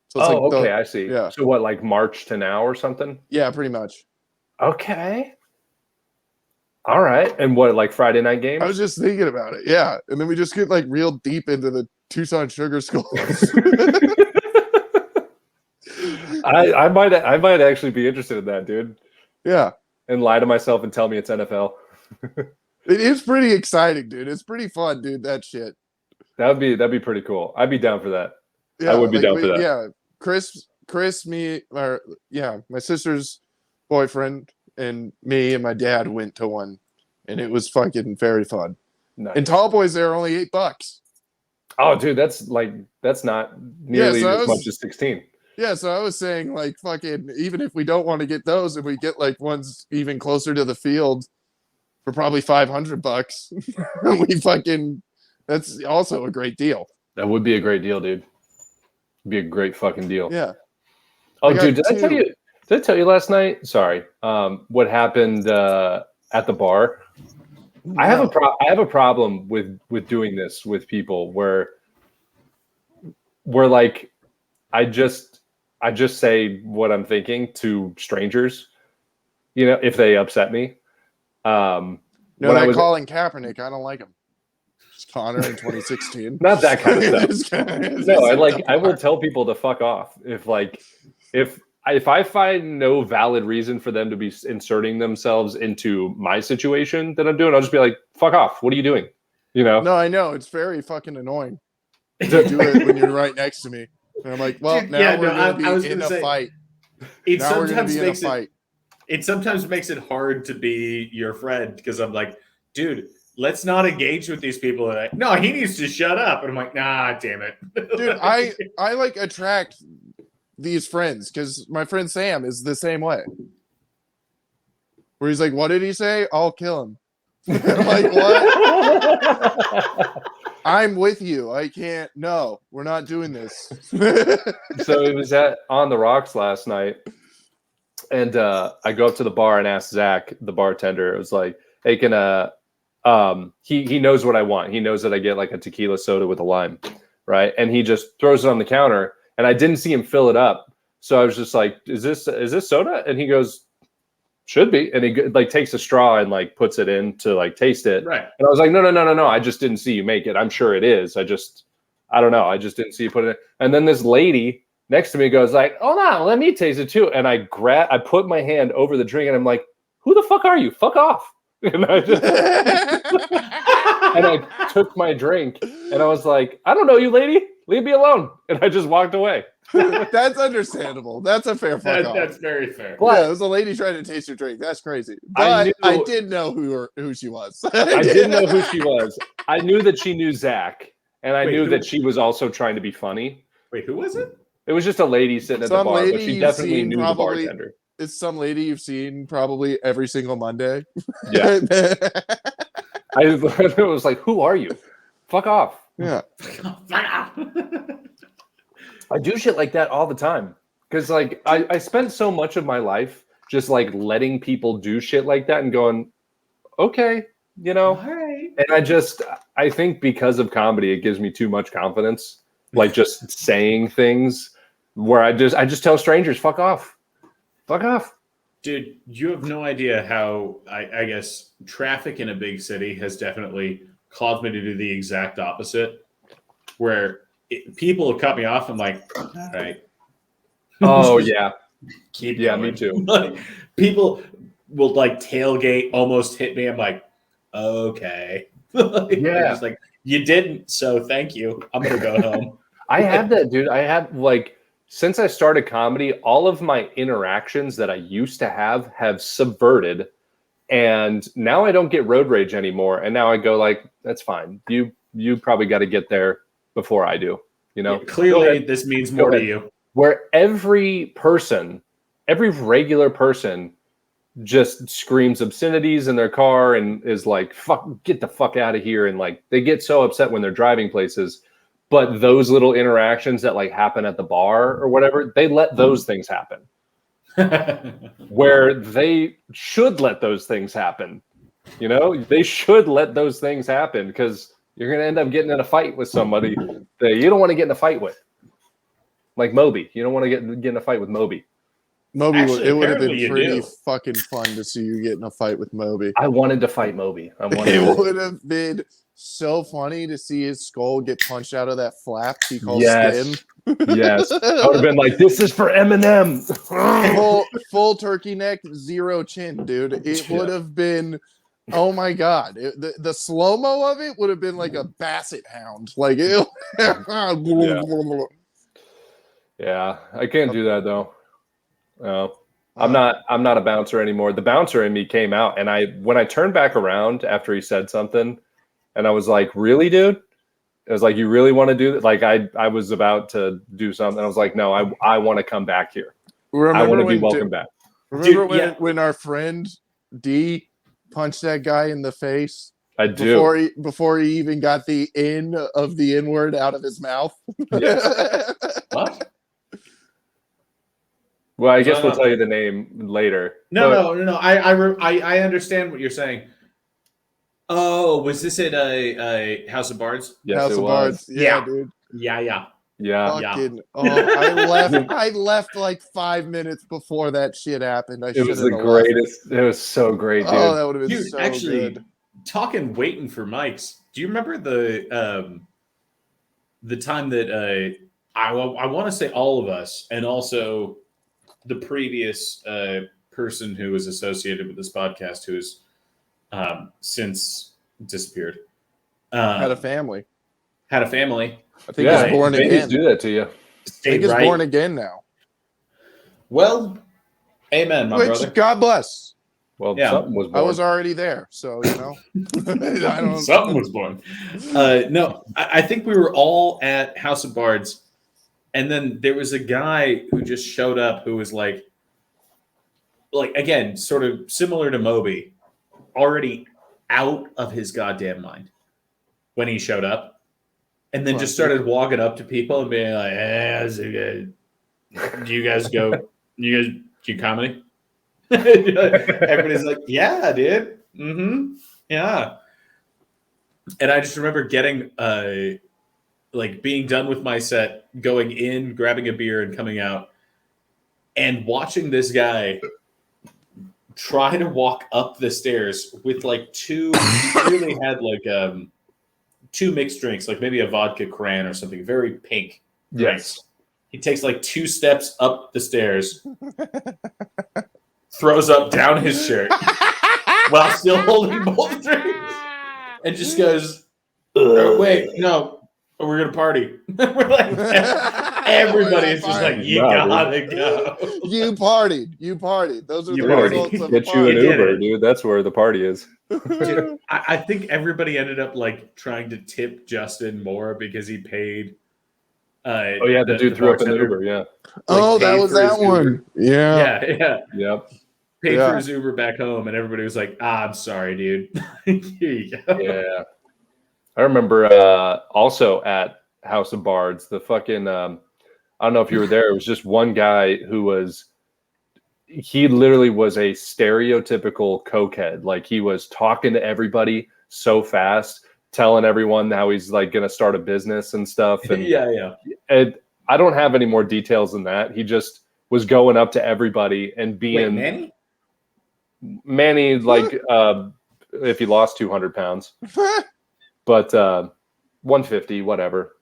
Speaker 2: So
Speaker 4: Oh,
Speaker 2: like
Speaker 4: okay, I see.
Speaker 2: yeah.
Speaker 4: So what, like March to now or something?
Speaker 2: yeah, pretty much.
Speaker 4: Okay. All right. And what, like Friday night games?
Speaker 2: I was just thinking about it. Yeah, and then we just get like real deep into the Tucson Sugar Skulls.
Speaker 4: I might actually be interested in that, dude.
Speaker 2: Yeah,
Speaker 4: And lie to myself and tell me it's NFL.
Speaker 2: it is pretty exciting, dude. It's pretty fun, dude. That shit.
Speaker 4: That'd be pretty cool. I'd be down for that.
Speaker 2: Yeah,
Speaker 4: would be down for that.
Speaker 2: Yeah, Chris, me, or yeah, my sister's boyfriend and me and my dad went to one, and it was fucking very fun.
Speaker 4: Nice.
Speaker 2: And Tall Boys there are only $8.
Speaker 4: Oh, dude, that's not nearly
Speaker 2: so I
Speaker 4: as
Speaker 2: was-
Speaker 4: much as 16.
Speaker 2: Yeah, so I was saying like fucking even if we don't want to get those, and we get like ones even closer to the field for probably $500, we fucking that's also a great deal.
Speaker 4: That would be a great deal, dude. Be a great fucking deal.
Speaker 2: Yeah.
Speaker 4: Oh,
Speaker 2: I got
Speaker 4: dude, did I tell
Speaker 2: 2.
Speaker 4: you? Did I tell you last night? Sorry. What happened at the bar? I have a problem with doing this with people where like I just say what I'm thinking to strangers, you know, if they upset me.
Speaker 2: No,
Speaker 4: when I
Speaker 2: that
Speaker 4: was
Speaker 2: Colin Kaepernick, I don't like him. Connor in 2016.
Speaker 4: Not that kind of
Speaker 2: Just
Speaker 4: stuff.
Speaker 2: kinda-
Speaker 4: No, I
Speaker 2: just
Speaker 4: I will
Speaker 2: apart.
Speaker 4: tell people to fuck off if I find no valid reason for them to be inserting themselves into my situation that I'm doing, I'll just be like, fuck off. What are you doing? You know?
Speaker 2: No, I know it's very fucking annoying. To do it when you're right next to me. And I'm like, well,
Speaker 5: Dude,
Speaker 2: now
Speaker 5: yeah,
Speaker 2: we're
Speaker 5: no,
Speaker 2: gonna
Speaker 5: I was
Speaker 2: be in
Speaker 5: gonna
Speaker 2: a
Speaker 5: say,
Speaker 2: fight.
Speaker 5: It
Speaker 2: Now we're gonna
Speaker 5: sometimes
Speaker 2: be in a
Speaker 5: makes
Speaker 2: fight.
Speaker 5: it sometimes makes it hard to be your friend because I'm like, dude, let's not engage with these people. And no, he needs to shut up. And I'm like, nah, damn it.
Speaker 2: Dude, I like attract these friends because my friend Sam is the same way. Where he's like, what did he say? I'll kill him. I'm like, what? I'm with you. I can't. No, we're not doing this.
Speaker 4: So it was at On the Rocks last night, and I go up to the bar and ask Zach, the bartender. It was like, "Hey, can he knows what I want. He knows that I get like a tequila soda with a lime, right?" And he just throws it on the counter, and I didn't see him fill it up, so I was just like, "Is this soda?" And he goes, "Should be," and he like takes a straw and like puts it in to like taste it.
Speaker 5: Right.
Speaker 4: And I was like, no, I just didn't see you make it. I'm sure it is. I don't know. I just didn't see you put it in. And then this lady next to me goes like, "Oh no, let me taste it too." And I put my hand over the drink and I'm like, "Who the fuck are you? Fuck off." And I just and I took my drink and I was like, "I don't know you, lady. Leave me alone." And I just walked away.
Speaker 2: That's understandable. That's a fair fuck off.
Speaker 5: That's very fair.
Speaker 2: Yeah, it was a lady trying to taste your drink. That's crazy.
Speaker 4: I
Speaker 2: But I
Speaker 4: knew-
Speaker 2: did know who she was.
Speaker 4: I didn't know who she was. I knew that she knew Zach, and I
Speaker 5: Wait,
Speaker 4: knew
Speaker 5: who-
Speaker 4: that she was also trying to be funny.
Speaker 5: Wait, who was it?
Speaker 4: It was just a lady sitting at the
Speaker 2: Some
Speaker 4: bar, but
Speaker 2: lady
Speaker 4: she
Speaker 2: you've
Speaker 4: definitely
Speaker 2: seen
Speaker 4: knew
Speaker 2: probably-
Speaker 4: the bartender.
Speaker 2: It's some lady you've seen probably every single Monday.
Speaker 4: Yeah. I was like, "Who are you? Fuck off."
Speaker 2: Yeah.
Speaker 4: I do shit like that all the time. Because like I spent so much of my life just like letting people do shit like that and going, okay, you know.
Speaker 5: All right.
Speaker 4: And I think because of comedy, it gives me too much confidence. Like just saying things where I just tell strangers, fuck off. Fuck off.
Speaker 5: Dude, you have no idea how I guess traffic in a big city has definitely caused me to do the exact opposite. Where people have cut me off. I'm like, all right.
Speaker 4: Oh yeah.
Speaker 5: Keep
Speaker 4: Yeah,
Speaker 5: going.
Speaker 4: me too.
Speaker 5: Like, people will like tailgate, almost hit me. I'm like, okay. Like,
Speaker 4: Yeah.
Speaker 5: I'm just like, you didn't, so thank you. I'm gonna go home.
Speaker 4: I had that, dude. I had like since I started comedy, all of my interactions that I used to have subverted, and now I don't get road rage anymore. And now I go like, that's fine. You probably got to get there before I do. You know,
Speaker 5: Yeah, clearly, this means more to you.
Speaker 4: Where every regular person just screams obscenities in their car and is like, fuck, get the fuck out of here. And like, they get so upset when they're driving places, but those little interactions that like happen at the bar or whatever, they let those things happen where they should let those things happen. You know, they should let those things happen because you're going to end up getting in a fight with somebody that you don't want to get in a fight with. Like Moby. You don't want to get in a fight with Moby.
Speaker 2: Moby,
Speaker 5: Actually,
Speaker 2: it would have
Speaker 5: apparently
Speaker 2: been
Speaker 5: you
Speaker 2: pretty
Speaker 5: do.
Speaker 2: fucking fun to see you get in a fight with Moby.
Speaker 4: I wanted to fight Moby.
Speaker 2: It would have been so funny to see his skull get punched out of that flap he calls skin.
Speaker 4: Yes. I would have been like, this is for Eminem.
Speaker 2: full turkey neck, zero chin, dude. It would have been, oh my god, the slow mo of it would have been like a basset hound. Like,
Speaker 4: Yeah, I can't do that though. No, I'm not a bouncer anymore. The bouncer in me came out, and when I turned back around after he said something, and I was like, "Really, dude?" It was like, "You really want to do that?" Like I was about to do something. I was like, "No, I want to come back here. I want to be welcome back."
Speaker 2: Remember
Speaker 5: Dude,
Speaker 2: when our friend D punched that guy in the face?
Speaker 4: I do.
Speaker 2: Before he even got the N of the N word out of his mouth.
Speaker 4: Yes.
Speaker 5: What?
Speaker 4: Well, I guess we'll tell you the name later.
Speaker 5: No. I understand what you're saying. Oh, was this at a House of Bards?
Speaker 4: Yes,
Speaker 2: House
Speaker 4: it
Speaker 2: of
Speaker 4: was.
Speaker 2: Bards. Yeah, dude.
Speaker 5: Yeah.
Speaker 4: Yeah.
Speaker 2: Fucking, I left like 5 minutes before that shit happened.
Speaker 4: It was the greatest. It was so great, dude.
Speaker 2: Oh, that would have been
Speaker 5: Dude,
Speaker 2: so
Speaker 5: actually,
Speaker 2: good.
Speaker 5: talking waiting for mics. Do you remember the time that I want to say all of us, and also the previous person who was associated with this podcast, who has since disappeared,
Speaker 2: Had a family.
Speaker 5: had a family.
Speaker 2: I think
Speaker 4: Yeah,
Speaker 2: he's born
Speaker 4: babies
Speaker 2: again.
Speaker 4: do that to you.
Speaker 2: I
Speaker 5: Stayed
Speaker 2: think he's
Speaker 5: right.
Speaker 2: born again now.
Speaker 5: Well, amen, my
Speaker 2: Which,
Speaker 5: brother.
Speaker 2: God bless.
Speaker 4: Well,
Speaker 5: Yeah.
Speaker 4: something was
Speaker 2: I
Speaker 4: born.
Speaker 2: was already there, so you know. I don't.
Speaker 5: Something was born. No, I think we were all at House of Bards, and then there was a guy who just showed up who was like again, sort of similar to Moby, already out of his goddamn mind when he showed up, and then just started walking up to people and being like, "Hey, how's it good? Do you guys go? You guys do comedy?" Everybody's like, "Yeah, dude. Mm-hmm. Yeah." And I just remember getting being done with my set, going in, grabbing a beer, and coming out, and watching this guy try to walk up the stairs with like two. He clearly had like two mixed drinks, like maybe a vodka cran or something, very pink drinks.
Speaker 4: Yes.
Speaker 5: He takes like 2 steps up the stairs, throws up down his shirt while still holding both drinks, and just goes, "Oh, wait, no, we're gonna party." We're like, everybody's just like, "You gotta go."
Speaker 2: You partied. Those are
Speaker 5: You
Speaker 2: the
Speaker 5: partied.
Speaker 2: results of a
Speaker 4: Get you an
Speaker 2: party.
Speaker 5: did
Speaker 4: Uber,
Speaker 5: it.
Speaker 4: dude. That's where the party is.
Speaker 5: Dude, I think everybody ended up like trying to tip Justin more because he paid.
Speaker 4: Oh yeah, the dude threw up in the
Speaker 5: bartender,
Speaker 4: Uber. Yeah.
Speaker 2: Oh, that
Speaker 5: paid
Speaker 2: was
Speaker 5: for his
Speaker 2: that one. Yeah.
Speaker 5: Yeah.
Speaker 4: Yep.
Speaker 5: Paid
Speaker 2: Yeah.
Speaker 5: for his Uber back home, and everybody was like, "I'm sorry, dude." Here you go.
Speaker 4: Yeah. I remember also at House of Bards, the fucking I don't know if you were there. It was just one guy he literally was a stereotypical cokehead. Like he was talking to everybody so fast, telling everyone how he's like going to start a business and stuff. And
Speaker 5: Yeah.
Speaker 4: and I don't have any more details than that. He just was going up to everybody and
Speaker 5: Wait,
Speaker 4: being
Speaker 5: Manny?
Speaker 4: like if he lost 200 pounds, but 150, whatever.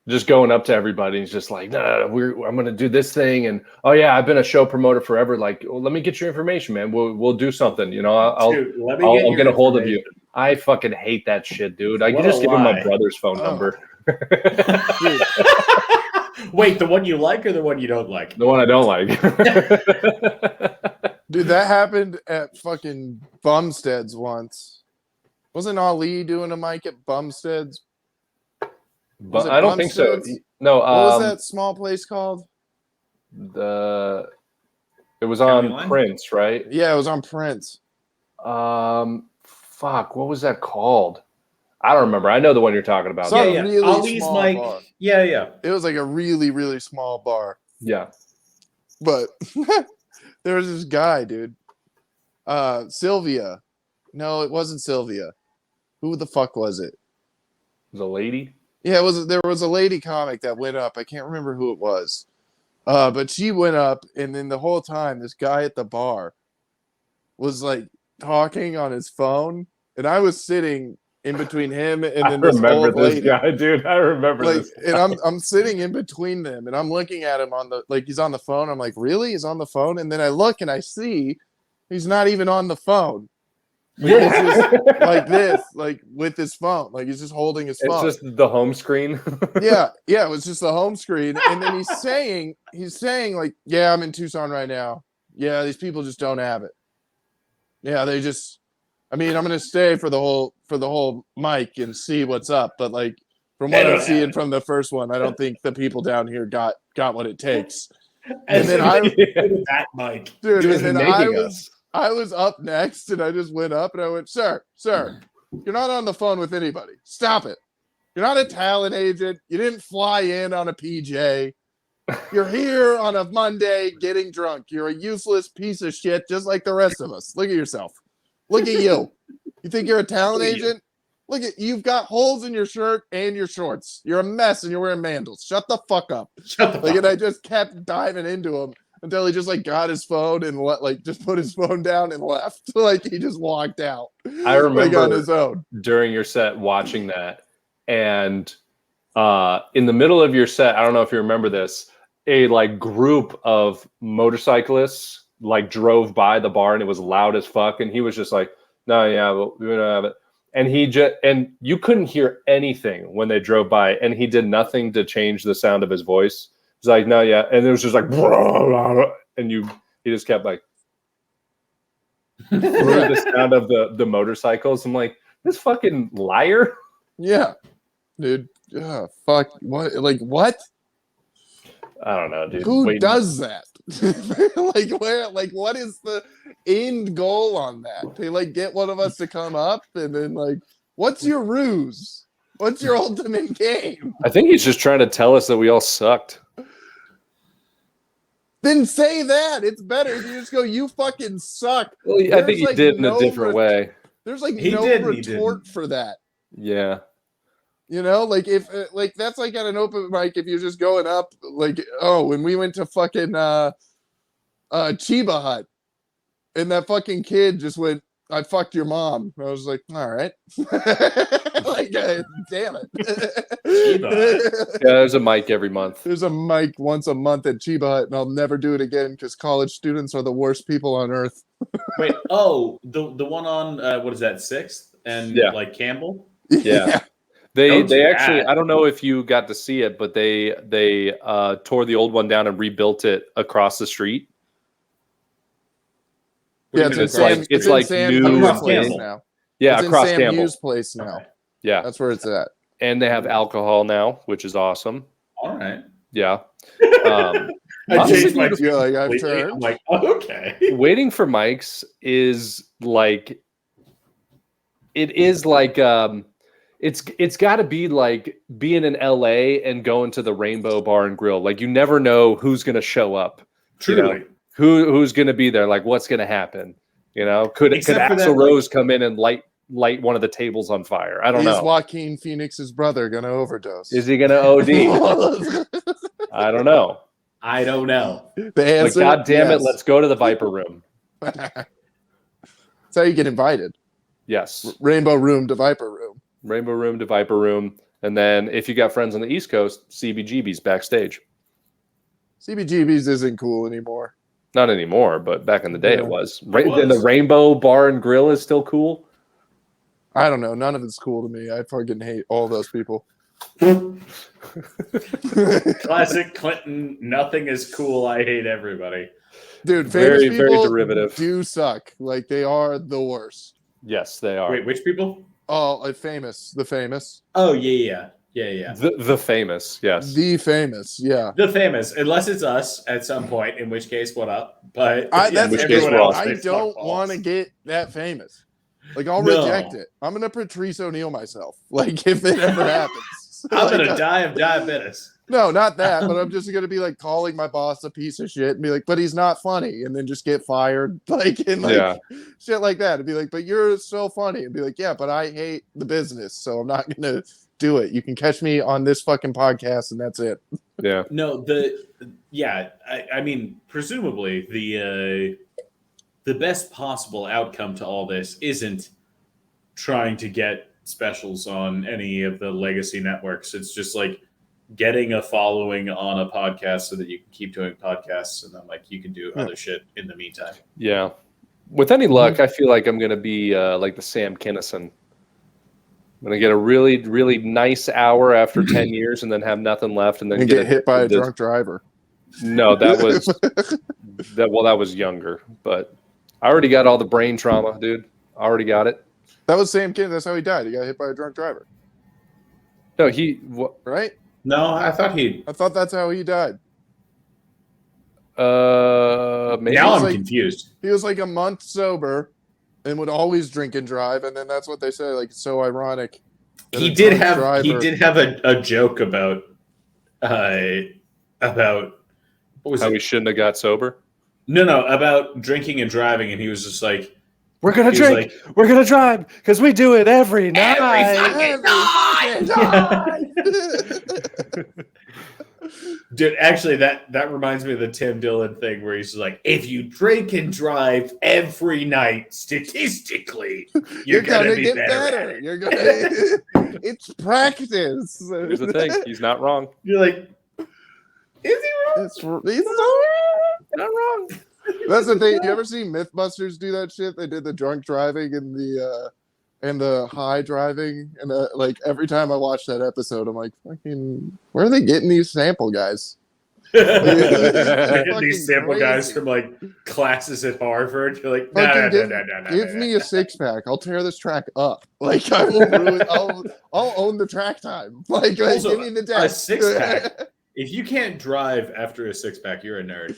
Speaker 4: Just going up to everybody. He's just like, "No, I'm going to do this thing." And, "Oh yeah, I've been a show promoter forever. Like, well, let me get your information, man. We'll do something. You know, I'll get a hold of you." I fucking hate that shit, dude. I
Speaker 5: What
Speaker 4: can just
Speaker 5: a
Speaker 4: give him my
Speaker 5: lie.
Speaker 4: brother's phone
Speaker 2: Oh.
Speaker 4: number.
Speaker 2: Dude,
Speaker 5: Wait, the one you like or the one you don't like?
Speaker 4: The one I don't like.
Speaker 2: dude, that happened at fucking Bumstead's once. Wasn't Ali doing a mic at Bumstead's? Was
Speaker 4: But
Speaker 2: it
Speaker 4: I don't think so.
Speaker 2: Bumstead's?
Speaker 4: No,
Speaker 2: What was that small place called?
Speaker 4: it was
Speaker 5: County
Speaker 4: on
Speaker 5: line?
Speaker 4: Prince, right?
Speaker 2: Yeah, it was on Prince.
Speaker 4: Fuck, what was that called? I don't remember. I know the one you're talking about.
Speaker 2: Some
Speaker 5: Yeah.
Speaker 2: really
Speaker 5: Ali's
Speaker 2: small
Speaker 5: mic.
Speaker 2: bar.
Speaker 5: Yeah.
Speaker 2: It was like a really, really small bar.
Speaker 4: Yeah.
Speaker 2: But there was this guy, dude. Sylvia. No, it wasn't Sylvia. Who the fuck was it?
Speaker 4: It was a lady.
Speaker 2: Yeah, there was a lady comic that went up. I can't remember who it was. But she went up, and then the whole time this guy at the bar was like talking on his phone, and I was sitting in between him and
Speaker 4: I
Speaker 2: then this
Speaker 4: remember
Speaker 2: old
Speaker 4: this
Speaker 2: lady.
Speaker 4: guy, dude. I remember
Speaker 2: Like,
Speaker 4: this.
Speaker 2: and I'm sitting in between them, and I'm looking at him on the he's on the phone. I'm like, really? He's on the phone? And then I look and I see he's not even on the phone. Like, it's just like this, like with his phone, like he's just holding his
Speaker 4: It's
Speaker 2: phone.
Speaker 4: just the home screen.
Speaker 2: yeah, it was just the home screen, and then he's saying like, yeah, I'm in Tucson right now. Yeah, these people just don't have it. Yeah, they just. I mean, I'm gonna stay for the whole mic and see what's up, but like from what I'm seeing from the first one, I don't think the people down here got what it takes. And then
Speaker 5: that mic.
Speaker 2: dude,
Speaker 4: He was
Speaker 2: and then
Speaker 4: making us.
Speaker 2: I was up next, and I just went up and I went, sir, you're not on the phone with anybody. Stop it. You're not a talent agent. You didn't fly in on a PJ. You're here on a Monday getting drunk. You're a useless piece of shit, just like the rest of us. Look at yourself. Look at you. You think you're a talent agent? Look at you've got holes in your shirt and your shorts. You're a mess, and you're wearing mandals. Shut the fuck up.
Speaker 5: Shut the
Speaker 2: Like,
Speaker 5: fuck
Speaker 2: and
Speaker 5: up.
Speaker 2: I just kept diving into him. until he just like got his phone and just put his phone down and left. Like he just walked out.
Speaker 4: I remember
Speaker 2: on his own
Speaker 4: during your set watching that, and in the middle of your set, I don't know if you remember this, a like group of motorcyclists like drove by the bar and it was loud as fuck, and he was just like, "No, yeah, we don't have it." And you couldn't hear anything when they drove by, and he did nothing to change the sound of his voice. He's like, "No, yeah," and it was just like, and he just kept like through the sound of the motorcycles. I'm like, this fucking liar.
Speaker 2: Yeah, dude. Yeah, fuck. What? Like what?
Speaker 4: I don't know, dude.
Speaker 2: Who does that? Like where? Like what is the end goal on that? They like get one of us to come up and then like, what's your ruse? What's your ultimate game?
Speaker 4: I think he's just trying to tell us that we all sucked.
Speaker 2: Then say that. It's better if you just go, you fucking suck.
Speaker 4: Well, I think he
Speaker 2: like,
Speaker 4: did in a different way.
Speaker 2: There's like
Speaker 5: He
Speaker 2: no
Speaker 5: did, he
Speaker 2: retort
Speaker 5: didn't.
Speaker 2: for that.
Speaker 4: Yeah.
Speaker 2: You know, like if like that's like at an open mic, if you're just going up, like, oh, when we went to fucking Chiba Hut, and that fucking kid just went, I fucked your mom. I was like, all right. Like, damn it.
Speaker 4: Yeah, there's a mic every month.
Speaker 2: There's a mic once a month at Chiba Hut, and I'll never do it again because college students are the worst people on earth.
Speaker 5: Wait, the one on what is that, 6th and like Campbell?
Speaker 4: Yeah. They
Speaker 5: Don't do
Speaker 4: actually,
Speaker 5: that.
Speaker 4: I don't know if you got to see it, but they tore the old one down and rebuilt it across the street.
Speaker 2: Yeah,
Speaker 5: What do you
Speaker 2: it's
Speaker 5: mean
Speaker 2: in
Speaker 4: it's
Speaker 2: Sam,
Speaker 4: like
Speaker 2: it's in Sam
Speaker 4: new
Speaker 2: Hughes'
Speaker 5: and
Speaker 2: place
Speaker 5: Campbell.
Speaker 2: now.
Speaker 4: Yeah,
Speaker 2: It's
Speaker 4: across
Speaker 2: in Sam
Speaker 4: Campbell.
Speaker 2: Hughes' place now.
Speaker 5: Okay.
Speaker 4: Yeah.
Speaker 2: That's where it's at.
Speaker 4: And they have alcohol now, which is awesome.
Speaker 5: All right.
Speaker 4: Yeah.
Speaker 5: I
Speaker 4: Honestly,
Speaker 5: changed my
Speaker 4: dude,
Speaker 2: Yeah, like I've
Speaker 5: completely.
Speaker 2: turned.
Speaker 5: I'm like, oh, okay.
Speaker 4: waiting for mics is like, it is like, it's got to be like being in LA and going to the Rainbow Bar and Grill. Like you never know who's going to show up. You know?
Speaker 5: Truly.
Speaker 4: Who's going to be there? Like what's going to happen? You know, could
Speaker 5: Except for
Speaker 4: Axl
Speaker 5: that, like-
Speaker 4: Rose come in and light one of the tables on fire? I don't
Speaker 2: Is
Speaker 4: know.
Speaker 2: Joaquin Phoenix's brother gonna overdose?
Speaker 4: Is he going to OD? I don't know.
Speaker 5: I don't know.
Speaker 2: The
Speaker 4: But
Speaker 2: answer,
Speaker 4: God damn it,
Speaker 2: yes.
Speaker 4: let's go to the Viper Room.
Speaker 2: That's how you get invited.
Speaker 4: Yes.
Speaker 2: Rainbow Room to Viper Room.
Speaker 4: Rainbow Room to Viper Room. And then if you got friends on the East Coast, CBGB's backstage.
Speaker 2: CBGB's isn't cool anymore.
Speaker 4: Not anymore, but back in the day
Speaker 2: Yeah.
Speaker 4: it was.
Speaker 5: It was.
Speaker 4: And the Rainbow Bar and Grill is still cool.
Speaker 2: I don't know. None of it's cool to me. I fucking hate all those people.
Speaker 5: Classic Clinton. Nothing is cool. I hate everybody.
Speaker 2: Dude, famous
Speaker 4: Very,
Speaker 2: people
Speaker 4: very derivative.
Speaker 2: do suck. Like they are the worst.
Speaker 4: Yes, they are.
Speaker 5: Wait, which people?
Speaker 2: Oh, like the famous.
Speaker 5: Oh yeah.
Speaker 4: The famous, yes.
Speaker 2: The famous, yeah.
Speaker 5: The famous, unless it's us at some point, in which case, what up? But
Speaker 2: That's
Speaker 4: which
Speaker 5: everyone
Speaker 4: case we're all-
Speaker 5: else,
Speaker 2: I
Speaker 5: they suck
Speaker 2: don't
Speaker 5: balls.
Speaker 2: want to get that famous. Like I'll
Speaker 5: No.
Speaker 2: reject it. I'm gonna Patrice O'Neal myself. Like if it ever happens.
Speaker 5: I'm
Speaker 2: Like,
Speaker 5: gonna die of diabetes.
Speaker 2: No, not that, but I'm just gonna be like calling my boss a piece of shit and be like, but he's not funny, and then just get fired, like and like
Speaker 4: Yeah.
Speaker 2: shit like that. And be like, but you're so funny, and be like, yeah, but I hate the business, so I'm not gonna do it. You can catch me on this fucking podcast, and that's it.
Speaker 4: Yeah.
Speaker 5: No, I mean, presumably the best possible outcome to all this isn't trying to get specials on any of the legacy networks. It's just like getting a following on a podcast so that you can keep doing podcasts, and then like you can do other shit in the meantime.
Speaker 4: Yeah. With any luck, I feel like I'm going to be like the Sam Kinison. I'm going to get a really, really nice hour after 10 years and then have nothing left and then
Speaker 2: And get hit by a drunk driver.
Speaker 4: No, that was that was younger, but I already got all the brain trauma, dude. I already got it.
Speaker 2: That was Sam Kinison. That's how he died. He got hit by a drunk driver,
Speaker 4: No,
Speaker 2: right?
Speaker 5: No, I thought he.
Speaker 2: I thought that's how he died.
Speaker 4: maybe.
Speaker 5: Now I'm
Speaker 2: like-
Speaker 5: confused.
Speaker 2: He was like a month sober and would always drink and drive, and then that's what they say. Like, it's so ironic. that
Speaker 5: He
Speaker 2: a
Speaker 5: did
Speaker 2: drunk
Speaker 5: have
Speaker 2: driver-
Speaker 5: a joke about what was
Speaker 4: How
Speaker 5: it?
Speaker 4: we shouldn't have got sober.
Speaker 5: No, about drinking and driving, and he was just like,
Speaker 4: We're gonna
Speaker 5: he was
Speaker 4: drink. We're gonna drive because we do it every night.
Speaker 5: fucking
Speaker 2: Every fucking time.
Speaker 5: Dude, actually, that reminds me of the Tim Dillon thing where he's like, if you drink and drive every night, statistically, you're gonna be
Speaker 2: get
Speaker 5: better. At it.
Speaker 2: You're gonna. It's practice.
Speaker 4: Here's the thing. He's not wrong.
Speaker 5: You're like, is he wrong?
Speaker 2: He's
Speaker 4: Not wrong.
Speaker 2: That's the thing. You ever see Mythbusters do that shit? They did the drunk driving and the high driving, and like every time I watch that episode, I'm like, fucking, where are they getting these sample guys?
Speaker 5: They're getting these sample
Speaker 2: crazy.
Speaker 5: guys from like classes at Harvard. You're like,
Speaker 2: Fucking
Speaker 5: no.
Speaker 2: Give me a 6-pack. I'll tear this track up. Like I will ruin. I'll own the track time. Like
Speaker 5: Also,
Speaker 2: give me the
Speaker 5: a
Speaker 2: deck.
Speaker 5: 6-pack. If you can't drive after a 6-pack, you're a nerd.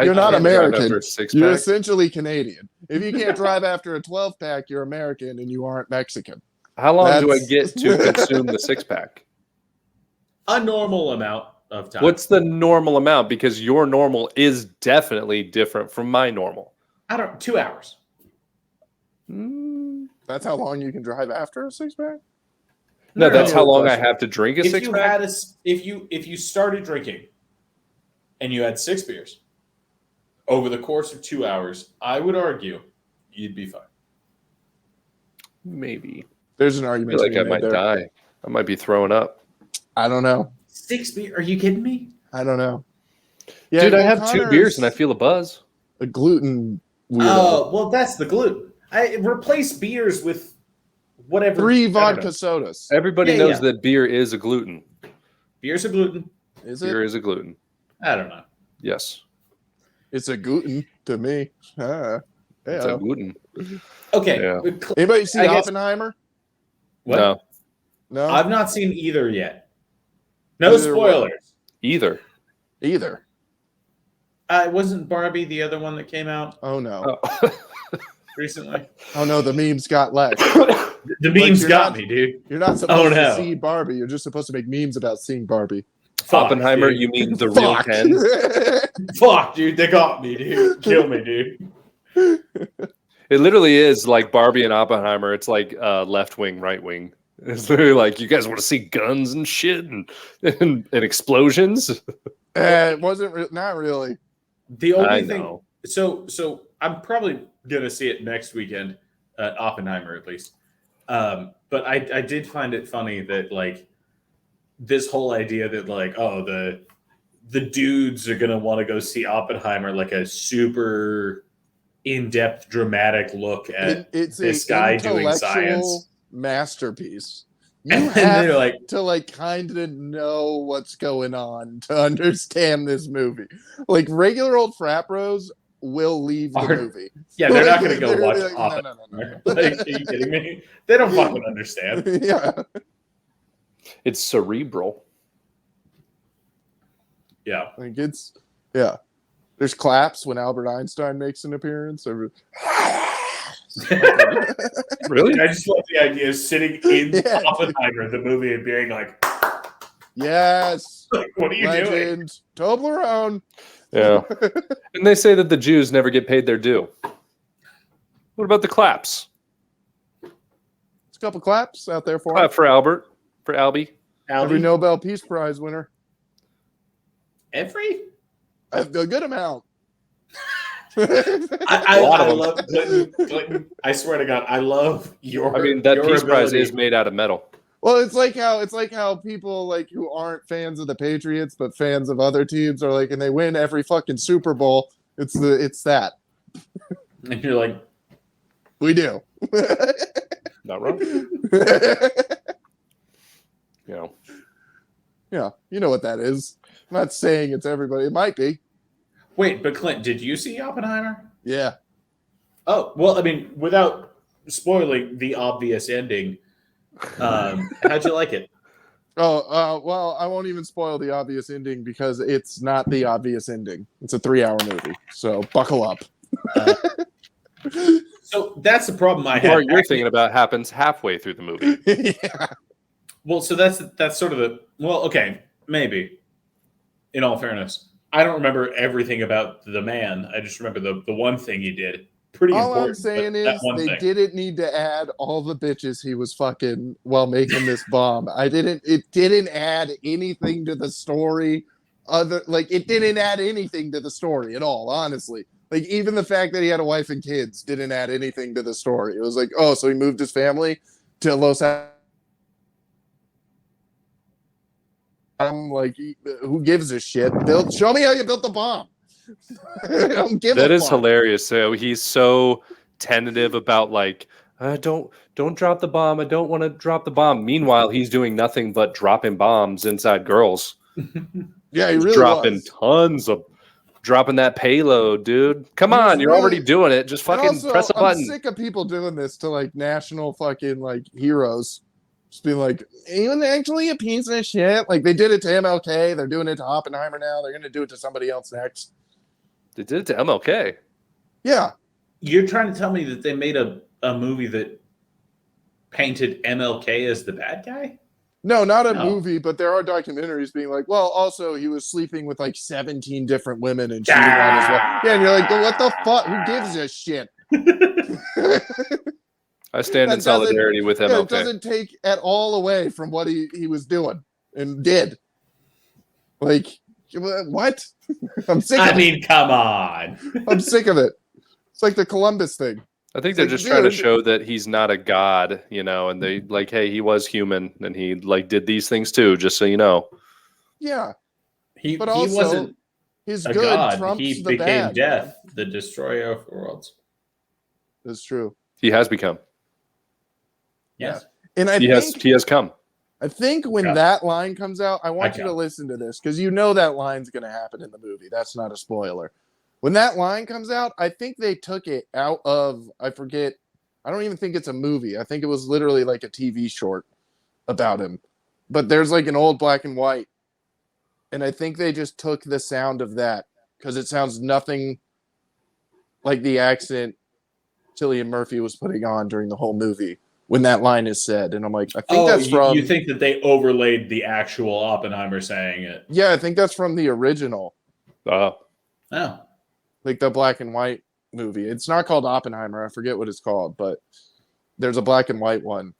Speaker 2: You're not
Speaker 4: I can't drive
Speaker 2: American.
Speaker 4: after a 6-pack.
Speaker 2: You're essentially Canadian. If you can't drive after a 12-pack, you're American and you aren't Mexican.
Speaker 4: How long do I
Speaker 2: That's-
Speaker 4: get to consume the 6-pack?
Speaker 5: A normal amount of time.
Speaker 4: What's the normal amount? Because your normal is definitely different from my normal.
Speaker 5: 2 hours.
Speaker 2: That's how long you can drive after a 6-pack?
Speaker 4: No, that's how long I
Speaker 2: question.
Speaker 4: have to drink a
Speaker 5: If you
Speaker 4: 6-pack.
Speaker 5: had if you started drinking and you had 6 beers over the course of 2 hours, I would argue you'd be fine.
Speaker 4: Maybe.
Speaker 2: There's an
Speaker 4: I
Speaker 2: argument.
Speaker 4: feel
Speaker 2: to
Speaker 4: like I
Speaker 2: be
Speaker 4: might
Speaker 2: made there.
Speaker 4: die. I might be throwing up.
Speaker 2: I don't know.
Speaker 5: 6 beers? Are you kidding me?
Speaker 2: I don't know.
Speaker 4: Dude, I
Speaker 2: well,
Speaker 4: have 2 beers and I feel a buzz.
Speaker 2: a gluten weirdo.
Speaker 5: Oh, well, that's the gluten. I replace beers with whatever.
Speaker 2: 3
Speaker 5: I don't
Speaker 2: vodka
Speaker 5: know.
Speaker 2: sodas.
Speaker 4: Everybody
Speaker 5: Yeah,
Speaker 4: knows
Speaker 5: yeah.
Speaker 4: that beer is a gluten.
Speaker 5: Beers are gluten.
Speaker 2: Is it?
Speaker 4: Beer is a gluten.
Speaker 5: I don't know.
Speaker 4: Yes.
Speaker 2: It's a gluten to me.
Speaker 4: It's a
Speaker 2: Yeah.
Speaker 4: gluten.
Speaker 5: Okay.
Speaker 4: Yeah.
Speaker 2: Anybody see
Speaker 5: I guess-
Speaker 2: Oppenheimer?
Speaker 5: What?
Speaker 4: No.
Speaker 2: No.
Speaker 5: I've not seen either yet. No
Speaker 2: Neither one.
Speaker 5: spoilers.
Speaker 4: Either.
Speaker 2: Either.
Speaker 5: Wasn't Barbie the other one that came out
Speaker 2: Oh no.
Speaker 4: Oh.
Speaker 5: recently?
Speaker 2: Oh no. The memes got legs.
Speaker 5: The memes
Speaker 2: you're
Speaker 5: got
Speaker 2: not-
Speaker 5: me, dude.
Speaker 2: You're not supposed
Speaker 5: no.
Speaker 2: to see Barbie. You're just supposed to make memes about seeing Barbie.
Speaker 5: Fuck,
Speaker 4: Oppenheimer,
Speaker 5: dude.
Speaker 4: you mean the real
Speaker 2: Fuck.
Speaker 4: Ken?
Speaker 5: Fuck, dude. They got me, dude. Kill me, dude.
Speaker 4: It literally is like Barbie and Oppenheimer. It's like left wing, right wing. It's literally like, you guys want to see guns and shit and explosions?
Speaker 2: It wasn't. Not really.
Speaker 5: The only
Speaker 4: I
Speaker 5: thing.
Speaker 4: know.
Speaker 5: So I'm probably gonna see it next weekend, Oppenheimer at least. But I did find it funny that like this whole idea that like, oh, the dudes are gonna want to go see Oppenheimer, like a super in-depth dramatic look at
Speaker 2: It's
Speaker 5: this
Speaker 2: a
Speaker 5: guy doing
Speaker 2: intellectual
Speaker 5: science.
Speaker 2: masterpiece. You
Speaker 5: And
Speaker 2: have
Speaker 5: they're like,
Speaker 2: to like kind of know what's going on to understand this movie. Like regular old frat bros will leave the
Speaker 5: Are-
Speaker 2: movie.
Speaker 5: yeah, they're not gonna go
Speaker 2: They're
Speaker 5: watch
Speaker 2: like, no,
Speaker 5: Oppenheimer.
Speaker 2: no, no,
Speaker 5: Like, are you kidding me? They don't fucking understand.
Speaker 2: no. Yeah.
Speaker 4: It's cerebral.
Speaker 5: Yeah.
Speaker 2: Like it's yeah. There's claps when Albert Einstein makes an appearance.
Speaker 4: Really?
Speaker 5: I just love the idea of sitting in
Speaker 2: Yeah.
Speaker 5: Oppenheimer, the movie, and being like,
Speaker 2: Yes.
Speaker 5: what are you doing?
Speaker 2: Legend. Toblerone.
Speaker 4: Yeah. And they say that the Jews never get paid their due. What about the claps?
Speaker 2: It's a couple claps out there for him.
Speaker 4: Clap for Albert, for Albie.
Speaker 2: Every
Speaker 5: Albie?
Speaker 2: Nobel Peace Prize winner.
Speaker 5: Every?
Speaker 2: A good amount.
Speaker 5: I
Speaker 4: A lot of them.
Speaker 5: love Clinton. I swear to God, I love your.
Speaker 4: I mean, that
Speaker 5: your
Speaker 4: Peace Prize
Speaker 5: ability.
Speaker 4: is made out of metal.
Speaker 2: Well, it's like how people like who aren't fans of the Patriots but fans of other teams are like, and they win every fucking Super Bowl. It's that
Speaker 5: And you're like,
Speaker 2: we do.
Speaker 4: Not wrong. You know.
Speaker 2: Yeah, you know what that is. I'm not saying it's everybody. It might be.
Speaker 5: wait, but Clint, did you see Oppenheimer?
Speaker 2: Yeah.
Speaker 5: Oh, well, I mean, without spoiling the obvious ending, how'd you like it?
Speaker 2: Oh, well, I won't even spoil the obvious ending because it's not the obvious ending. It's a 3-hour movie, so buckle up.
Speaker 5: So that's the problem I
Speaker 4: The part
Speaker 5: had.
Speaker 4: you're thinking about happens halfway through the movie.
Speaker 2: Yeah.
Speaker 5: Well, so that's sort of the okay, maybe. In all fairness, I don't remember everything about the man. I just remember the one thing he did. Pretty
Speaker 2: All
Speaker 5: important.
Speaker 2: I'm saying
Speaker 5: but that
Speaker 2: is
Speaker 5: one
Speaker 2: they
Speaker 5: thing.
Speaker 2: didn't need to add all the bitches he was fucking while making this bomb. It didn't add anything to the story other, like, it didn't add anything to the story at all, honestly. Like, even the fact that he had a wife and kids didn't add anything to the story. It was like, oh, so he moved his family to Los Angeles. I'm like, who gives a shit? Show me how you built the bomb. I don't give
Speaker 4: That
Speaker 2: a
Speaker 4: is
Speaker 2: fuck.
Speaker 4: hilarious. So he's so tentative about like, don't drop the bomb. I don't want to drop the bomb. Meanwhile, he's doing nothing but dropping bombs inside girls.
Speaker 2: Yeah, he
Speaker 4: He's
Speaker 2: really
Speaker 4: dropping
Speaker 2: was.
Speaker 4: dropping that payload, dude. Come
Speaker 2: He was
Speaker 4: on, you're
Speaker 2: really-
Speaker 4: already doing it. Just
Speaker 2: And
Speaker 4: fucking
Speaker 2: also,
Speaker 4: press a
Speaker 2: I'm
Speaker 4: button.
Speaker 2: sick of people doing this to like national fucking like heroes. Just being like, he was actually a piece of shit. Like they did it to MLK, they're doing it to Oppenheimer now. They're gonna do it to somebody else next.
Speaker 4: They did it to MLK.
Speaker 2: Yeah,
Speaker 5: You're trying to tell me that they made a movie that painted MLK as the bad guy?
Speaker 2: no, not a
Speaker 5: No.
Speaker 2: movie, but there are documentaries being like, well, also he was sleeping with like 17 different women and cheating on his wife. Yeah, and you're like, well, what the fuck? Who gives a shit?
Speaker 4: I stand in
Speaker 2: That doesn't-
Speaker 4: solidarity with
Speaker 2: Yeah, it
Speaker 4: MLK.
Speaker 2: doesn't take at all away from what he was doing and did. Like, what? I'm sick of
Speaker 5: I
Speaker 2: it.
Speaker 5: mean, come on.
Speaker 2: I'm sick of it. It's like the Columbus thing.
Speaker 4: I think
Speaker 2: It's
Speaker 4: they're
Speaker 2: like,
Speaker 4: just trying to
Speaker 2: dude.
Speaker 4: show that he's not a god, you know, and they like, hey, he was human and he like did these things too, just so you know.
Speaker 2: Yeah,
Speaker 5: He
Speaker 2: but also
Speaker 5: wasn't
Speaker 2: his
Speaker 5: a
Speaker 2: good
Speaker 5: god.
Speaker 2: trumps
Speaker 5: He
Speaker 2: the
Speaker 5: became
Speaker 2: bad.
Speaker 5: death, the destroyer of worlds.
Speaker 2: That's true.
Speaker 4: He has become.
Speaker 5: Yes.
Speaker 2: And I
Speaker 4: He has come.
Speaker 2: think when
Speaker 5: Yeah.
Speaker 2: that line comes out, I want you to
Speaker 5: Okay.
Speaker 2: listen to this because you know that line's going to happen in the movie. That's not a spoiler. When that line comes out, I think they took it out of, I forget, I don't even think it's a movie. I think it was literally like a TV short about him. But there's like an old black and white. And I think they just took the sound of that because it sounds nothing like the accent Cillian Murphy was putting on during the whole movie when that line is said. And I'm like, I think that's from.
Speaker 5: You think that they overlaid the actual Oppenheimer saying it?
Speaker 2: Yeah, I think that's from the original,
Speaker 5: Oh,
Speaker 2: like the black and white movie. It's not called Oppenheimer. I forget what it's called, but there's a black and white one.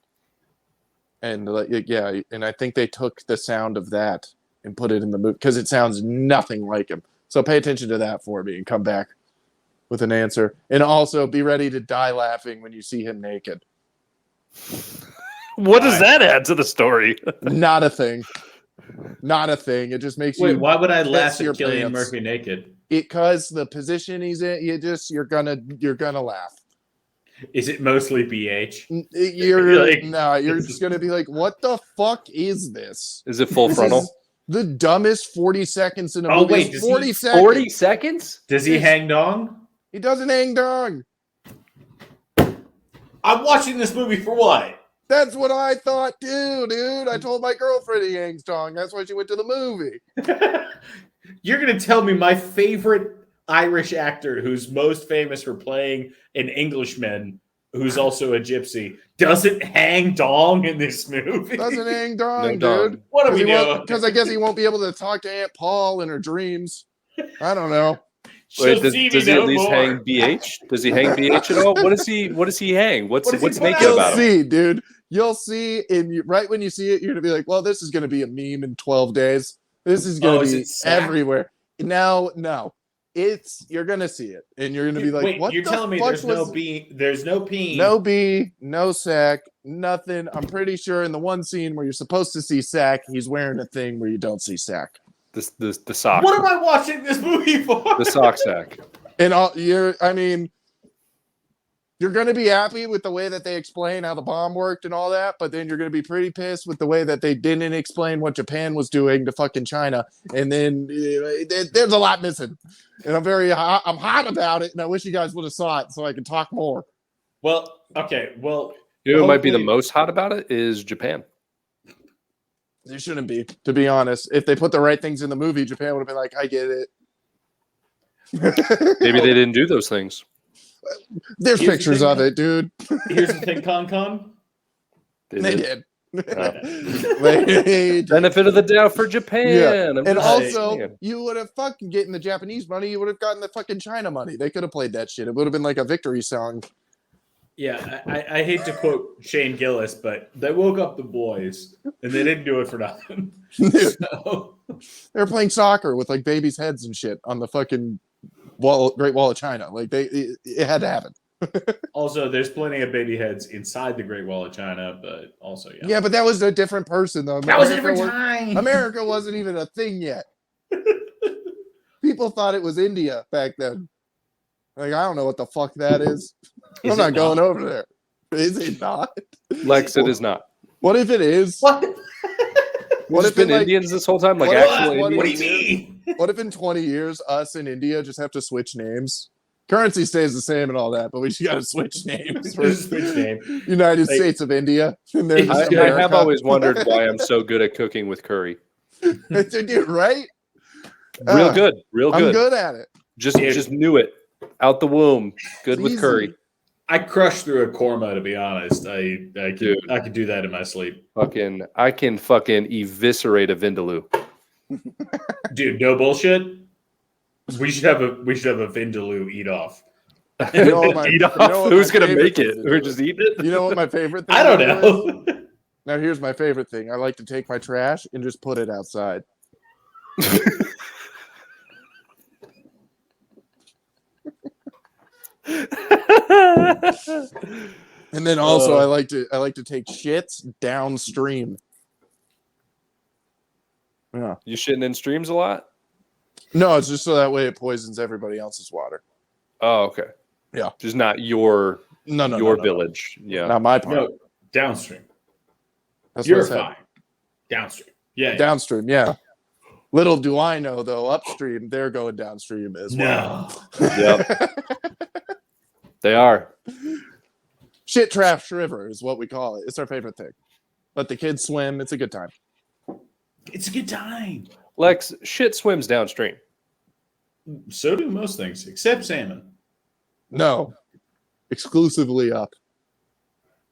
Speaker 2: And yeah, and I think they took the sound of that and put it in the movie because it sounds nothing like him. So pay attention to that for me and come back with an answer. And also be ready to die laughing when you see him naked.
Speaker 4: What does that add to the story?
Speaker 2: Not a thing. Not a thing. It just makes
Speaker 5: wait.
Speaker 2: you
Speaker 5: Why would I laugh
Speaker 2: your
Speaker 5: at Cillian
Speaker 2: pants.
Speaker 5: Murphy naked?
Speaker 2: because the position he's in, you're gonna laugh.
Speaker 5: Is it mostly BH?
Speaker 2: You're
Speaker 5: Like-
Speaker 2: you're just gonna be like, what the fuck is this?
Speaker 4: Is it full
Speaker 2: This
Speaker 4: frontal?
Speaker 2: is the dumbest 40 seconds in a
Speaker 5: Oh,
Speaker 2: movie.
Speaker 5: wait,
Speaker 2: It's
Speaker 5: does he-
Speaker 2: 40 seconds.
Speaker 4: 40 seconds?
Speaker 5: Does he
Speaker 2: Yes.
Speaker 5: hang dong?
Speaker 2: He doesn't hang dong.
Speaker 5: I'm watching this movie for what?
Speaker 2: That's what I thought too, dude. I told my girlfriend he hangs dong. That's why she went to the movie.
Speaker 5: You're gonna tell me my favorite Irish actor, who's most famous for playing an Englishman, who's also a gypsy, doesn't hang dong in this movie?
Speaker 2: Doesn't hang dong,
Speaker 4: No
Speaker 2: dude.
Speaker 4: dong.
Speaker 5: What are we doing?
Speaker 2: Because I guess he won't be able to talk to Aunt Paul in her dreams. I don't know.
Speaker 4: Wait,
Speaker 5: She'll
Speaker 4: does,
Speaker 5: see me
Speaker 4: does he
Speaker 5: no
Speaker 4: at least
Speaker 5: more.
Speaker 4: hang BH? Does he hang BH at all? What does he hang?
Speaker 5: What does he
Speaker 4: What's
Speaker 5: put
Speaker 4: naked
Speaker 5: out?
Speaker 2: You'll
Speaker 4: about him?
Speaker 2: see, dude. You'll see, right when you see it, you're gonna be like, "Well, this is gonna be a meme in 12 days. This is gonna
Speaker 5: is
Speaker 2: be
Speaker 5: it sack?
Speaker 2: everywhere." No, you're gonna see it, and you're gonna be like,
Speaker 5: Wait,
Speaker 2: "What
Speaker 5: you're
Speaker 2: the
Speaker 5: telling me
Speaker 2: fuck
Speaker 5: there's no
Speaker 2: was
Speaker 5: B, there's no P.
Speaker 2: no B, no sack, nothing?" I'm pretty sure in the one scene where you're supposed to see sack, he's wearing a thing where you don't see sack.
Speaker 4: The sock.
Speaker 5: What am I watching this movie for?
Speaker 4: The sock sack.
Speaker 2: And you're going to be happy with the way that they explain how the bomb worked and all that, but then you're going to be pretty pissed with the way that they didn't explain what Japan was doing to fucking China. And then there's a lot missing. And I'm hot about it, and I wish you guys would have saw it so I could talk more.
Speaker 5: Well, okay. Well,
Speaker 4: You know who might be the
Speaker 5: hopefully-
Speaker 4: most hot about it is Japan.
Speaker 2: They shouldn't be, to be honest. If they put the right things in the movie, Japan would have been like, I get it.
Speaker 4: Maybe they didn't do those things.
Speaker 2: There's
Speaker 5: Here's the
Speaker 2: pictures
Speaker 5: thing,
Speaker 2: of it, dude.
Speaker 5: here's the thing, Con.
Speaker 4: They
Speaker 2: They
Speaker 4: did.
Speaker 2: did.
Speaker 4: Oh.
Speaker 2: They did.
Speaker 4: Benefit of the doubt for Japan. I'm
Speaker 2: And
Speaker 4: just
Speaker 2: also,
Speaker 4: saying.
Speaker 2: you would have fucking getting the Japanese money. You would have gotten the fucking China money. They could have played that shit. It would have been like a victory song.
Speaker 5: Yeah, I hate to quote Shane Gillis, but they woke up the boys and they didn't do it for nothing. So,
Speaker 2: They were playing soccer with like babies' heads and shit on the fucking Great Wall of China. Like it had to happen.
Speaker 5: Also, there's plenty of baby heads inside the Great Wall of China, but also, yeah.
Speaker 2: Yeah, but that was a different person though.
Speaker 5: That was a different time.
Speaker 2: America wasn't even a thing yet. People thought it was India back then. Like, I don't know what the fuck that is. I'm not going over there. Is it not?
Speaker 4: Lex, it is not.
Speaker 2: What if it is?
Speaker 5: What?
Speaker 2: What
Speaker 4: It's
Speaker 2: if
Speaker 4: been
Speaker 2: it, like,
Speaker 4: Indians this whole time? Like
Speaker 2: what-
Speaker 4: actual
Speaker 2: what-
Speaker 5: What do
Speaker 4: Indians?
Speaker 5: you mean?
Speaker 2: What if in 20 years, us in India just have to switch names? Currency stays the same and all that, but we just got to switch names. For
Speaker 5: Switch name.
Speaker 2: United
Speaker 5: Like-
Speaker 2: States of India. And they're just
Speaker 4: I
Speaker 2: America.
Speaker 4: have always wondered why I'm so good at cooking with curry.
Speaker 2: Dude, right?
Speaker 4: Real good. Real
Speaker 2: I'm
Speaker 4: good.
Speaker 2: good at it.
Speaker 4: Just knew it. Out the womb. Good
Speaker 2: It's
Speaker 4: with
Speaker 2: easy.
Speaker 4: curry.
Speaker 5: I crushed through a korma, to be honest. I
Speaker 4: Dude.
Speaker 5: could do that in my sleep.
Speaker 4: I can fucking eviscerate a vindaloo.
Speaker 5: Dude, no bullshit. We should have a Vindaloo eat off.
Speaker 2: You know what my-
Speaker 4: Eat
Speaker 2: you
Speaker 4: off.
Speaker 2: know what
Speaker 4: Who's
Speaker 2: my
Speaker 4: gonna
Speaker 2: favorite
Speaker 4: make
Speaker 2: thing
Speaker 4: it?
Speaker 2: to
Speaker 4: We're
Speaker 2: do
Speaker 4: just
Speaker 2: is?
Speaker 4: eating it.
Speaker 2: You know what my favorite thing
Speaker 5: I don't
Speaker 2: to do is?
Speaker 5: know.
Speaker 2: Now here's my favorite thing. I like to take my trash and just put it outside. And then also I like to take shits downstream. Yeah.
Speaker 4: You shitting in streams a lot?
Speaker 2: No, it's just so that way it poisons everybody else's water.
Speaker 4: Oh, okay.
Speaker 2: Yeah.
Speaker 4: Just not your
Speaker 2: No,
Speaker 4: village. Yeah.
Speaker 2: Not my part.
Speaker 5: No, downstream.
Speaker 2: That's
Speaker 5: You're
Speaker 2: what I said.
Speaker 5: fine. Downstream. Yeah.
Speaker 2: Downstream, yeah. Little do I know though, upstream, they're going downstream as well.
Speaker 5: No.
Speaker 4: Yep. They are.
Speaker 2: Shit trash river is what we call it. It's our favorite thing. Let the kids swim. It's a good time.
Speaker 5: It's a good time.
Speaker 4: Lex, shit swims downstream.
Speaker 5: So do most things, except salmon.
Speaker 2: No. Exclusively up.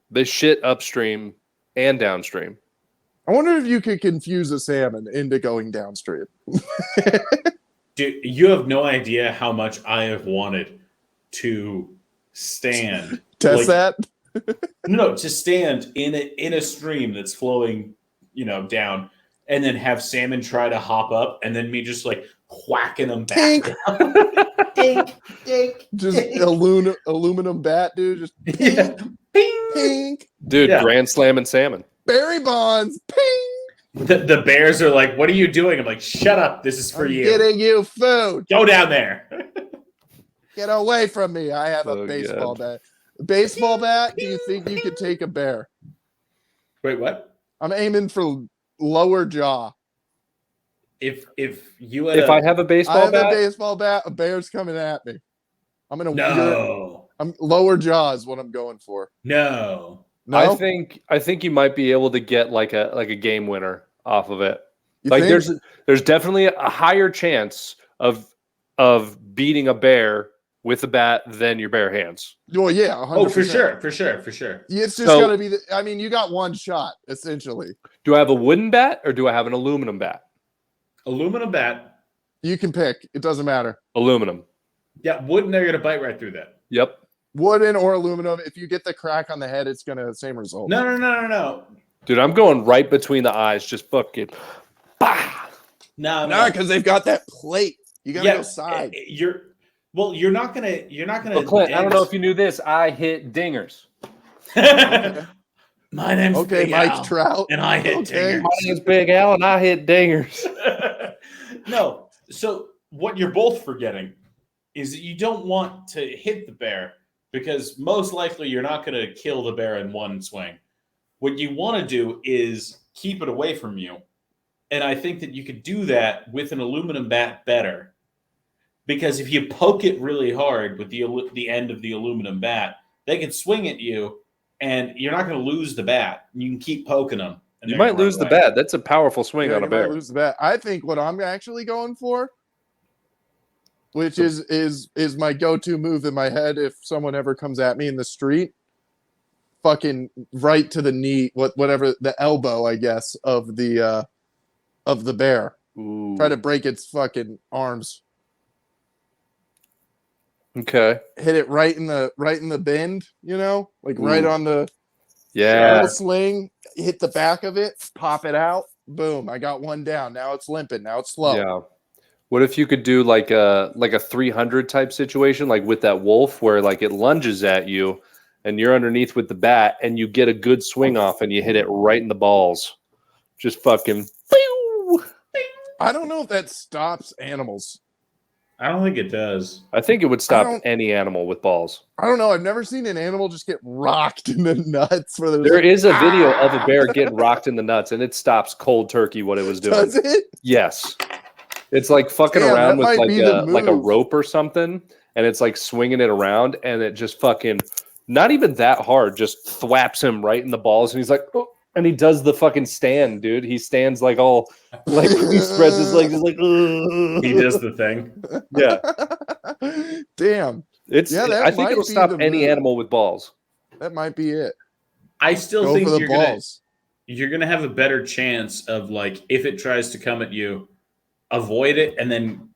Speaker 4: They shit upstream and downstream.
Speaker 2: I wonder if you could confuse a salmon into going downstream.
Speaker 5: Dude, you have no idea how much I have wanted to stand.
Speaker 2: Test that?
Speaker 5: No, to stand in a stream that's flowing, down, and then have salmon try to hop up, and then me just like whacking them back.
Speaker 2: Dink.
Speaker 5: down. Dink, dink,
Speaker 2: Just
Speaker 5: dink.
Speaker 2: aluminum bat, dude. Just
Speaker 5: Yeah. Ping.
Speaker 2: pink.
Speaker 4: Dude,
Speaker 5: Yeah.
Speaker 4: Grand Slam and salmon.
Speaker 2: Barry Bonds. Ping.
Speaker 5: The bears are like, "What are you doing?" I'm like, "Shut up! This is for
Speaker 2: I'm
Speaker 5: you.
Speaker 2: getting you food.
Speaker 5: Go down there."
Speaker 2: Get away from me. I have a
Speaker 4: Oh,
Speaker 2: baseball bat. Baseball bat? Do you think you could take a bear?
Speaker 5: Wait, what?
Speaker 2: I'm aiming for lower jaw.
Speaker 5: If you had
Speaker 4: If I have a
Speaker 2: I
Speaker 4: baseball
Speaker 2: have
Speaker 4: bat,
Speaker 2: a baseball bat. A bear's coming at me. I'm gonna.
Speaker 5: no,
Speaker 2: I'm lower jaw is what I'm going for.
Speaker 5: no.
Speaker 2: No,
Speaker 4: I think you might be able to get like a game winner off of it.
Speaker 2: You
Speaker 4: Like
Speaker 2: think?
Speaker 4: there's definitely a higher chance of beating a bear with a bat than your bare hands.
Speaker 2: Well, yeah. 100%.
Speaker 5: Oh, for sure.
Speaker 2: It's just
Speaker 4: So-
Speaker 2: gonna be. I mean, you got one shot essentially.
Speaker 4: Do I have a wooden bat or do I have an aluminum bat?
Speaker 5: Aluminum bat.
Speaker 2: You can pick. It doesn't matter.
Speaker 4: Aluminum.
Speaker 5: Yeah, wooden. They're gonna bite right through that.
Speaker 4: Yep.
Speaker 2: Wooden or aluminum. If you get the crack on the head, it's gonna same result.
Speaker 5: No.
Speaker 4: Dude, I'm going right between the eyes, just fucking bah!
Speaker 5: No,
Speaker 2: No, because they've got that plate. You gotta go side.
Speaker 5: You're not gonna.
Speaker 4: But Clint, I don't know if you knew this. I hit dingers.
Speaker 5: My name's
Speaker 2: Okay,
Speaker 5: Big
Speaker 2: Mike
Speaker 5: Al,
Speaker 2: Trout.
Speaker 5: and I hit
Speaker 2: Okay.
Speaker 4: My name's Big Al, and I hit dingers.
Speaker 5: No. So what you're both forgetting is that you don't want to hit the bear because most likely you're not going to kill the bear in one swing. What you want to do is keep it away from you. And I think that you could do that with an aluminum bat better. Because if you poke it really hard with the end of the aluminum bat, they can swing at you and you're not going to lose the bat. You can keep poking them. and
Speaker 4: You
Speaker 5: they're
Speaker 4: might
Speaker 5: gonna run
Speaker 4: lose the
Speaker 5: away.
Speaker 4: bat. That's a powerful swing
Speaker 2: Yeah,
Speaker 4: on a
Speaker 2: you might
Speaker 4: bear.
Speaker 2: lose the bet. I think what I'm actually going for, which is my go-to move in my head if someone ever comes at me in the street, fucking right to the knee, whatever the elbow, I guess, of the bear.
Speaker 4: Ooh.
Speaker 2: Try to break its fucking arms.
Speaker 4: Okay.
Speaker 2: Hit it right in the bend, like right
Speaker 4: Ooh.
Speaker 2: on the
Speaker 4: Yeah.
Speaker 2: little sling. Hit the back of it, pop it out. boom, I got one down. Now it's limping. Now it's slow.
Speaker 4: Yeah. What if you could do like a 300 type situation, like with that wolf, where like it lunges at you, and you're underneath with the bat, and you get a good swing off, and you hit it right in the balls, just fucking.
Speaker 2: I don't know if that stops animals.
Speaker 5: I don't think it does.
Speaker 4: I think it would stop
Speaker 2: don't-
Speaker 4: any animal with balls.
Speaker 2: I don't know. I've never seen an animal just get rocked in the nuts. Where
Speaker 4: There is a video of a bear getting rocked in the nuts, and it stops cold turkey what it was doing.
Speaker 2: Does it?
Speaker 4: Yes. It's like fucking
Speaker 2: Damn,
Speaker 4: around
Speaker 2: that
Speaker 4: with
Speaker 2: might be the
Speaker 4: like a
Speaker 2: move.
Speaker 4: rope or something, and it's like swinging it around, and it just fucking not even that hard, just thwaps him right in the balls, and he's like, oh, and he does the fucking stand, dude. He stands like all like he spreads his legs, he's like,
Speaker 5: He does the thing.
Speaker 4: yeah.
Speaker 2: Damn.
Speaker 4: It's
Speaker 2: Yeah, that
Speaker 4: I think
Speaker 2: might
Speaker 4: it'll
Speaker 2: be
Speaker 4: stop
Speaker 2: the
Speaker 4: any
Speaker 2: move.
Speaker 4: animal with balls.
Speaker 2: That might be it.
Speaker 5: I still
Speaker 2: Go
Speaker 5: think
Speaker 2: for the
Speaker 5: you're
Speaker 2: balls.
Speaker 5: gonna have a better chance of, like, if it tries to come at you, avoid it and then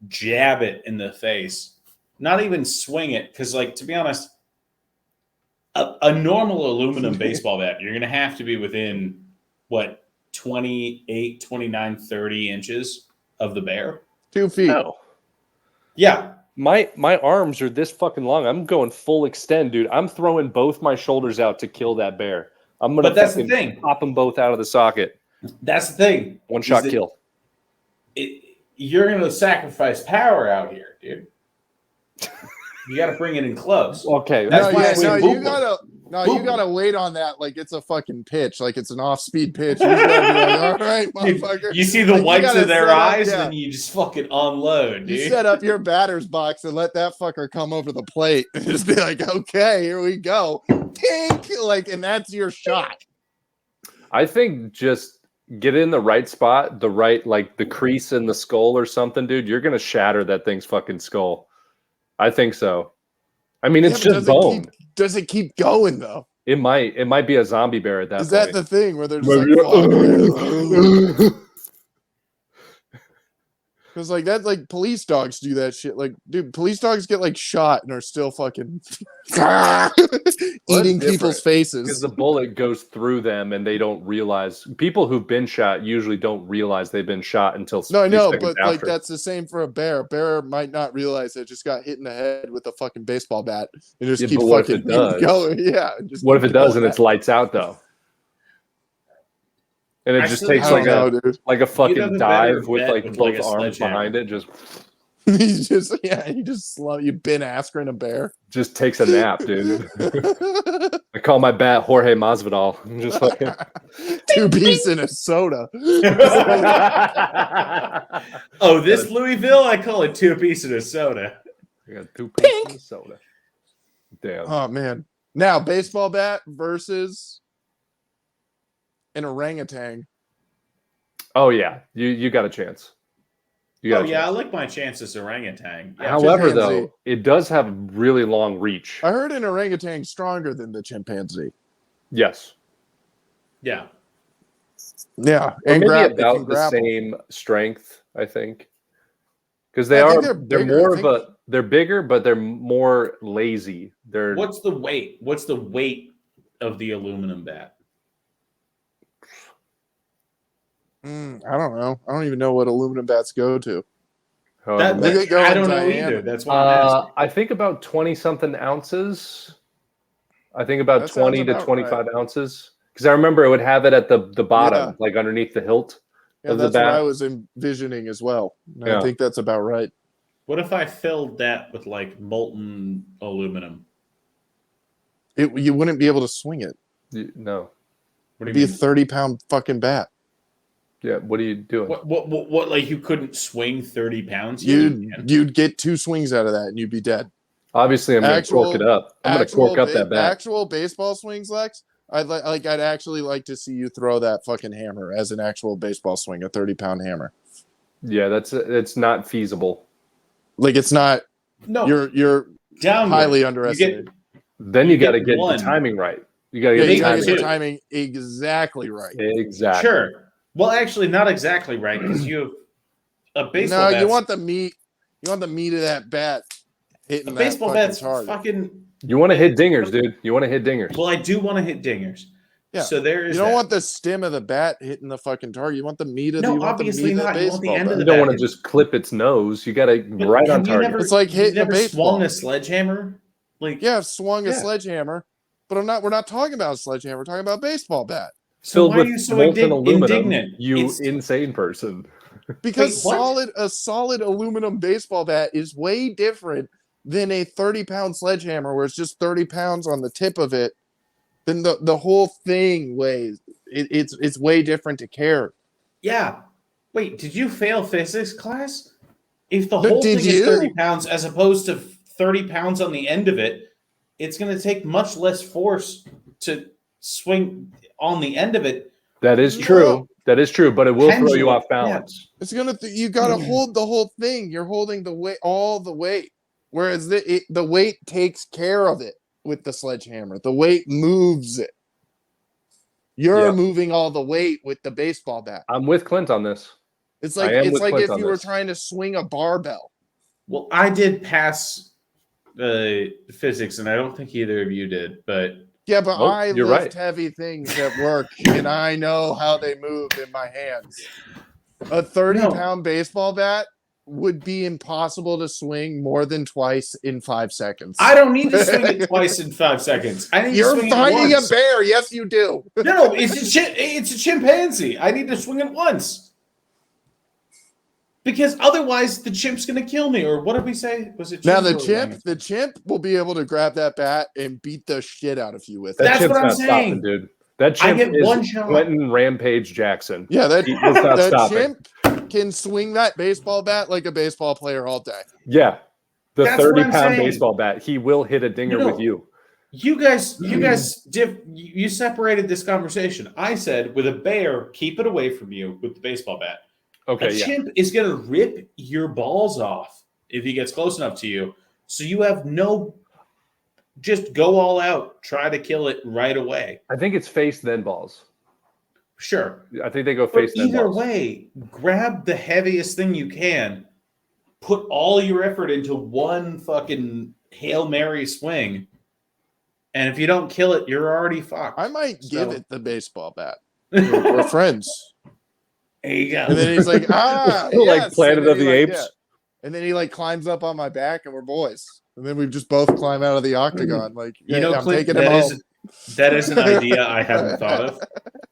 Speaker 5: jab it in the face. Not even swing it, because, like, to be honest, a normal aluminum baseball bat, you're going to have to be within, what, 28, 29, 30 inches of the bear?
Speaker 2: 2 feet.
Speaker 4: No.
Speaker 5: Yeah.
Speaker 4: My arms are this fucking long. I'm going full extend, dude. I'm throwing both my shoulders out to kill that bear. I'm gonna
Speaker 5: But that's the
Speaker 4: fucking
Speaker 5: thing.
Speaker 4: pop them both out of the socket.
Speaker 5: That's the thing.
Speaker 4: One shot
Speaker 5: is that
Speaker 4: kill.
Speaker 5: You're going to sacrifice power out here, dude. You got to bring it in close.
Speaker 4: Okay,
Speaker 5: That's
Speaker 2: No,
Speaker 5: why
Speaker 2: yeah,
Speaker 5: I say
Speaker 2: no,
Speaker 5: boom.
Speaker 2: you gotta wait on that like it's a fucking pitch, like it's an off-speed pitch. You gotta be like, all right, motherfucker.
Speaker 5: You see the
Speaker 2: Like, you
Speaker 5: whites
Speaker 2: gotta
Speaker 5: of their
Speaker 2: set up-
Speaker 5: eyes,
Speaker 2: yeah.
Speaker 5: and then you just fucking unload,
Speaker 2: You
Speaker 5: dude.
Speaker 2: set up your batter's box and let that fucker come over the plate and just be like, okay, here we go. Tink! Like, and that's your shot.
Speaker 4: I think just get in the right spot, the right like the crease in the skull or something, dude. You're gonna shatter that thing's fucking skull. I think so. I mean, it's
Speaker 2: Yeah, but
Speaker 4: just bone.
Speaker 2: Does it keep going though?
Speaker 4: It might be a zombie bear at that
Speaker 2: Is
Speaker 4: point.
Speaker 2: that the thing where they're just
Speaker 4: Maybe-
Speaker 2: like flopping? Because like that's like police dogs do that shit. Like, dude, police dogs get like shot and are still fucking eating
Speaker 4: different,
Speaker 2: people's
Speaker 4: because
Speaker 2: faces.
Speaker 4: the bullet goes through them and they don't realize. People who've been shot usually don't realize they've been shot until
Speaker 2: No, I
Speaker 4: a few
Speaker 2: know,
Speaker 4: seconds
Speaker 2: but like
Speaker 4: after.
Speaker 2: that's the same for a bear. A bear might not realize it just got hit in the head with a fucking baseball bat and just
Speaker 4: Yeah,
Speaker 2: keep
Speaker 4: but what if
Speaker 2: fucking
Speaker 4: it does?
Speaker 2: going. Yeah. Just
Speaker 4: What if
Speaker 2: keep
Speaker 4: it does
Speaker 2: going
Speaker 4: and it's
Speaker 2: back.
Speaker 4: lights out though? And it
Speaker 5: I
Speaker 4: just
Speaker 5: still
Speaker 4: takes
Speaker 2: I
Speaker 5: think
Speaker 2: don't
Speaker 4: like
Speaker 2: know, dude.
Speaker 4: a
Speaker 5: have a
Speaker 4: fucking
Speaker 5: better
Speaker 4: dive with
Speaker 5: bet
Speaker 4: like
Speaker 5: with,
Speaker 4: both
Speaker 5: like, a
Speaker 4: arms
Speaker 5: sledgehammer.
Speaker 4: behind it. Just
Speaker 2: He's just you just slow. You Ben Askren a bear.
Speaker 4: takes a nap, dude. I call my bat Jorge Masvidal. I'm just fucking.
Speaker 2: 2 piece in a soda.
Speaker 5: Oh, this Louisville, I call it 2 pieces of soda.
Speaker 4: I got 2 pieces of soda. Damn.
Speaker 2: Oh man. Now baseball bat versus an orangutan.
Speaker 4: Oh yeah, you got a chance. You got
Speaker 5: Oh
Speaker 4: a
Speaker 5: yeah, I
Speaker 4: chance.
Speaker 5: like my chances orangutan. Yeah.
Speaker 4: However,
Speaker 2: chimpanzee.
Speaker 4: though, it does have really long reach.
Speaker 2: I heard an orangutan stronger than the chimpanzee.
Speaker 4: Yes.
Speaker 5: Yeah.
Speaker 2: Yeah,
Speaker 4: Or
Speaker 2: and
Speaker 4: maybe
Speaker 2: grab,
Speaker 4: about
Speaker 2: can
Speaker 4: the
Speaker 2: grapple.
Speaker 4: same strength, I think. Because
Speaker 2: I think
Speaker 4: they're
Speaker 2: bigger.
Speaker 4: more
Speaker 2: I
Speaker 4: of a they're bigger, but they're more lazy. They're
Speaker 5: What's the weight? What's the weight of the aluminum bat?
Speaker 2: I don't know. I don't even know what aluminum bats go to.
Speaker 4: however
Speaker 2: They
Speaker 4: much.
Speaker 2: go
Speaker 5: I
Speaker 2: in
Speaker 5: don't know
Speaker 2: diameter.
Speaker 5: either. That's why I'm asking.
Speaker 4: I think about 20 something ounces. I think about
Speaker 2: That sounds
Speaker 4: 20 to
Speaker 2: about
Speaker 4: 25 ounces. Because I remember it would have it at the bottom,
Speaker 2: Yeah.
Speaker 4: like underneath the hilt.
Speaker 2: Yeah,
Speaker 4: of the
Speaker 2: that's what
Speaker 4: bat.
Speaker 2: I was envisioning as well. And
Speaker 4: Yeah.
Speaker 2: I think that's about right.
Speaker 5: What if I filled that with like molten aluminum?
Speaker 2: You wouldn't be able to swing it.
Speaker 4: No.
Speaker 5: What do
Speaker 2: It'd be
Speaker 5: you
Speaker 2: a
Speaker 5: mean?
Speaker 2: 30-pound fucking bat.
Speaker 4: Yeah. What are you doing?
Speaker 5: What? Like you couldn't swing 30 pounds? Yeah, you can.
Speaker 2: You'd get 2 swings out of that and you'd be dead.
Speaker 4: Obviously, I'm going to
Speaker 2: Actual-
Speaker 4: cork it up. I'm going to cork up that bat.
Speaker 2: Actual baseball swings, Lex. I'd actually like to see you throw that fucking hammer as an actual baseball swing, a 30-pound hammer.
Speaker 4: Yeah, it's not feasible.
Speaker 2: Like it's not.
Speaker 5: No,
Speaker 2: You're
Speaker 5: downward.
Speaker 2: highly underestimated.
Speaker 4: Then
Speaker 5: You
Speaker 4: you got to
Speaker 5: get
Speaker 4: get
Speaker 5: one.
Speaker 4: the timing right. You got to
Speaker 2: Yeah,
Speaker 4: get
Speaker 2: you
Speaker 4: the
Speaker 2: gotta
Speaker 4: timing
Speaker 2: get
Speaker 5: two.
Speaker 2: the
Speaker 4: right.
Speaker 2: timing exactly right.
Speaker 4: Exactly.
Speaker 5: Sure. Well, actually, not exactly right because you have a baseball.
Speaker 2: No,
Speaker 5: bat's,
Speaker 2: you want the meat. You want the meat of that bat hitting
Speaker 5: a
Speaker 2: that
Speaker 5: baseball
Speaker 2: fucking
Speaker 5: bat's
Speaker 2: target.
Speaker 5: fucking.
Speaker 4: You want to hit dingers, dude. You want to hit dingers.
Speaker 5: Well, I do want to hit dingers,
Speaker 2: Yeah.
Speaker 5: So there is.
Speaker 2: You don't
Speaker 5: that.
Speaker 2: want the stem of the bat hitting the fucking target. You want the meat of
Speaker 5: No,
Speaker 2: the. You want the
Speaker 5: obviously
Speaker 2: meat
Speaker 5: not.
Speaker 2: of
Speaker 5: You
Speaker 2: the
Speaker 5: want the
Speaker 2: baseball
Speaker 5: end of
Speaker 2: bat.
Speaker 4: You
Speaker 5: the
Speaker 4: don't want to
Speaker 5: bat.
Speaker 4: just clip its nose. You got to
Speaker 5: But
Speaker 4: right on
Speaker 5: have you
Speaker 4: target.
Speaker 5: never,
Speaker 2: It's like
Speaker 5: you've
Speaker 2: hitting a
Speaker 5: never swung
Speaker 2: baseball.
Speaker 5: a sledgehammer. Like
Speaker 2: Yeah, I've swung a
Speaker 5: Yeah.
Speaker 2: sledgehammer, but we're not talking about a sledgehammer. We're talking about a baseball bat.
Speaker 5: so
Speaker 4: Filled
Speaker 5: why are
Speaker 4: with
Speaker 5: you so
Speaker 4: molten aluminum.
Speaker 5: indignant?
Speaker 4: You
Speaker 5: It's-
Speaker 4: insane person.
Speaker 2: Because
Speaker 5: Wait, what?
Speaker 2: a solid aluminum baseball bat is way different than a 30-pound sledgehammer where it's just 30 pounds on the tip of it. Then the whole thing weighs. It's way different to carry.
Speaker 5: Yeah. Wait, did you fail physics class? If the
Speaker 2: No,
Speaker 5: whole
Speaker 2: did
Speaker 5: thing is 30
Speaker 2: you?
Speaker 5: pounds as opposed to 30 pounds on the end of it, it's going to take much less force to swing on the end of it.
Speaker 4: That is
Speaker 2: No.
Speaker 4: true. That is true, but it will throw you
Speaker 5: Pendulum,
Speaker 4: off balance.
Speaker 2: It's gonna. You gotta hold the whole thing. You're holding the weight, all the weight. Whereas the weight takes care of it with the sledgehammer. The weight moves it. You're
Speaker 4: Yeah.
Speaker 2: moving all the weight with the baseball bat.
Speaker 4: I'm with Clint on this.
Speaker 2: It's
Speaker 4: I
Speaker 2: like
Speaker 4: am with Clint
Speaker 2: if
Speaker 4: on
Speaker 2: you were
Speaker 4: this.
Speaker 2: trying to swing a barbell.
Speaker 5: Well, I did pass physics, and I don't think either of you did, but
Speaker 2: Yeah, but
Speaker 4: Nope,
Speaker 2: I
Speaker 4: you're
Speaker 2: lift
Speaker 4: right.
Speaker 2: heavy things at work, and I know how they move in my hands. A 30-pound baseball bat would be impossible to swing more than twice in 5 seconds.
Speaker 5: I don't need to swing it twice in 5 seconds. I need
Speaker 2: You're
Speaker 5: to swing
Speaker 2: fighting
Speaker 5: it
Speaker 2: a
Speaker 5: once.
Speaker 2: bear. Yes, you do.
Speaker 5: No, it's a chimpanzee. I need to swing it once. Because otherwise the chimp's gonna kill me. Or what did we say? Was it
Speaker 2: Now
Speaker 5: chimp or orangutan?
Speaker 2: the chimp will be able to grab that bat and beat the shit out of you with
Speaker 4: That
Speaker 2: it.
Speaker 5: That's
Speaker 4: chimp's
Speaker 5: what I'm
Speaker 4: not
Speaker 5: saying.
Speaker 4: stopping, dude. That
Speaker 5: I
Speaker 4: chimp
Speaker 5: get
Speaker 4: is
Speaker 5: one shot.
Speaker 4: Quentin Rampage Jackson.
Speaker 2: Yeah,
Speaker 4: It's not
Speaker 2: that
Speaker 4: stopping.
Speaker 2: chimp can swing that baseball bat like a baseball player all day.
Speaker 4: Yeah. The
Speaker 5: That's what I'm
Speaker 4: 30-pound
Speaker 5: saying.
Speaker 4: baseball bat. He will hit a dinger
Speaker 5: No.
Speaker 4: with you.
Speaker 5: You guys you separated this conversation. I said with a bear, keep it away from you with the baseball bat.
Speaker 4: Okay,
Speaker 5: A
Speaker 4: yeah.
Speaker 5: chimp is gonna rip your balls off if he gets close enough to you. So you have no just go all out, try to kill it right away.
Speaker 4: I think it's face then balls.
Speaker 5: Sure.
Speaker 4: I think they go
Speaker 5: But
Speaker 4: face then
Speaker 5: either
Speaker 4: balls.
Speaker 5: way, grab the heaviest thing you can, put all your effort into one fucking Hail Mary swing, and if you don't kill it, you're already fucked.
Speaker 2: I might give
Speaker 5: So-
Speaker 2: it the baseball bat. We're friends.
Speaker 5: There you go.
Speaker 2: And then he's like,
Speaker 4: Like
Speaker 2: yes.
Speaker 4: Planet
Speaker 2: And then
Speaker 4: of
Speaker 2: he
Speaker 4: the
Speaker 2: like,
Speaker 4: Apes?
Speaker 2: yeah. And then he like climbs up on my back and we're boys. And then we just both climb out of the octagon. Like,
Speaker 5: You know,
Speaker 2: I'm
Speaker 5: Clint,
Speaker 2: taking him home.
Speaker 5: that is an idea I hadn't thought of.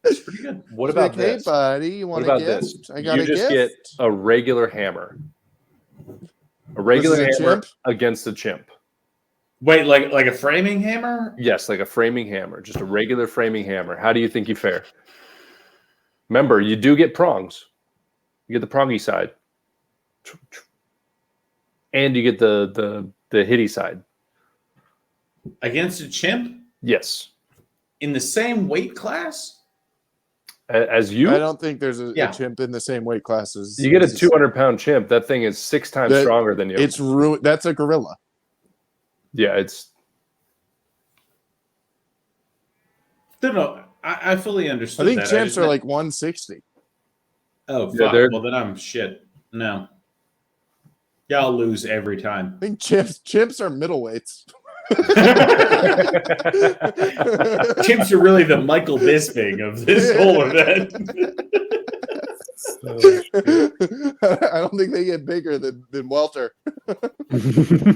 Speaker 5: It's pretty good.
Speaker 4: What
Speaker 2: He's
Speaker 4: about
Speaker 2: like, hey,
Speaker 4: this?
Speaker 2: buddy, you want
Speaker 4: What
Speaker 2: a
Speaker 4: about
Speaker 2: gift?
Speaker 4: this?
Speaker 2: I got
Speaker 4: You
Speaker 2: a
Speaker 4: just
Speaker 2: gift.
Speaker 4: get a regular hammer. A regular
Speaker 2: This is a
Speaker 4: hammer
Speaker 2: chimp?
Speaker 4: against a chimp.
Speaker 5: Wait, like a framing hammer?
Speaker 4: Yes, like a framing hammer, just a regular framing hammer. How do you think you fare? Remember, you do get prongs. You get the prongy side, and you get the hitty side.
Speaker 5: Against a chimp
Speaker 4: Yes,
Speaker 5: in the same weight class?
Speaker 4: as you,
Speaker 2: I don't think there's a
Speaker 5: Yeah.
Speaker 2: chimp in the same weight classes.
Speaker 4: you get a 200-pound chimp. That thing is 6 times
Speaker 2: That-
Speaker 4: stronger than you.
Speaker 2: It's ruined. That's a gorilla.
Speaker 4: Yeah, it's
Speaker 5: No, I fully
Speaker 2: I
Speaker 5: understood
Speaker 2: think
Speaker 5: that.
Speaker 2: chimps are like 160.
Speaker 5: oh,
Speaker 4: Yeah,
Speaker 5: fuck.
Speaker 4: they're-
Speaker 5: Well, then I'm shit. No. Y'all lose every time.
Speaker 2: I think chimps are middleweights.
Speaker 5: Chimps are really the Michael Bisping of this whole event.
Speaker 2: I don't think they get bigger than Welter.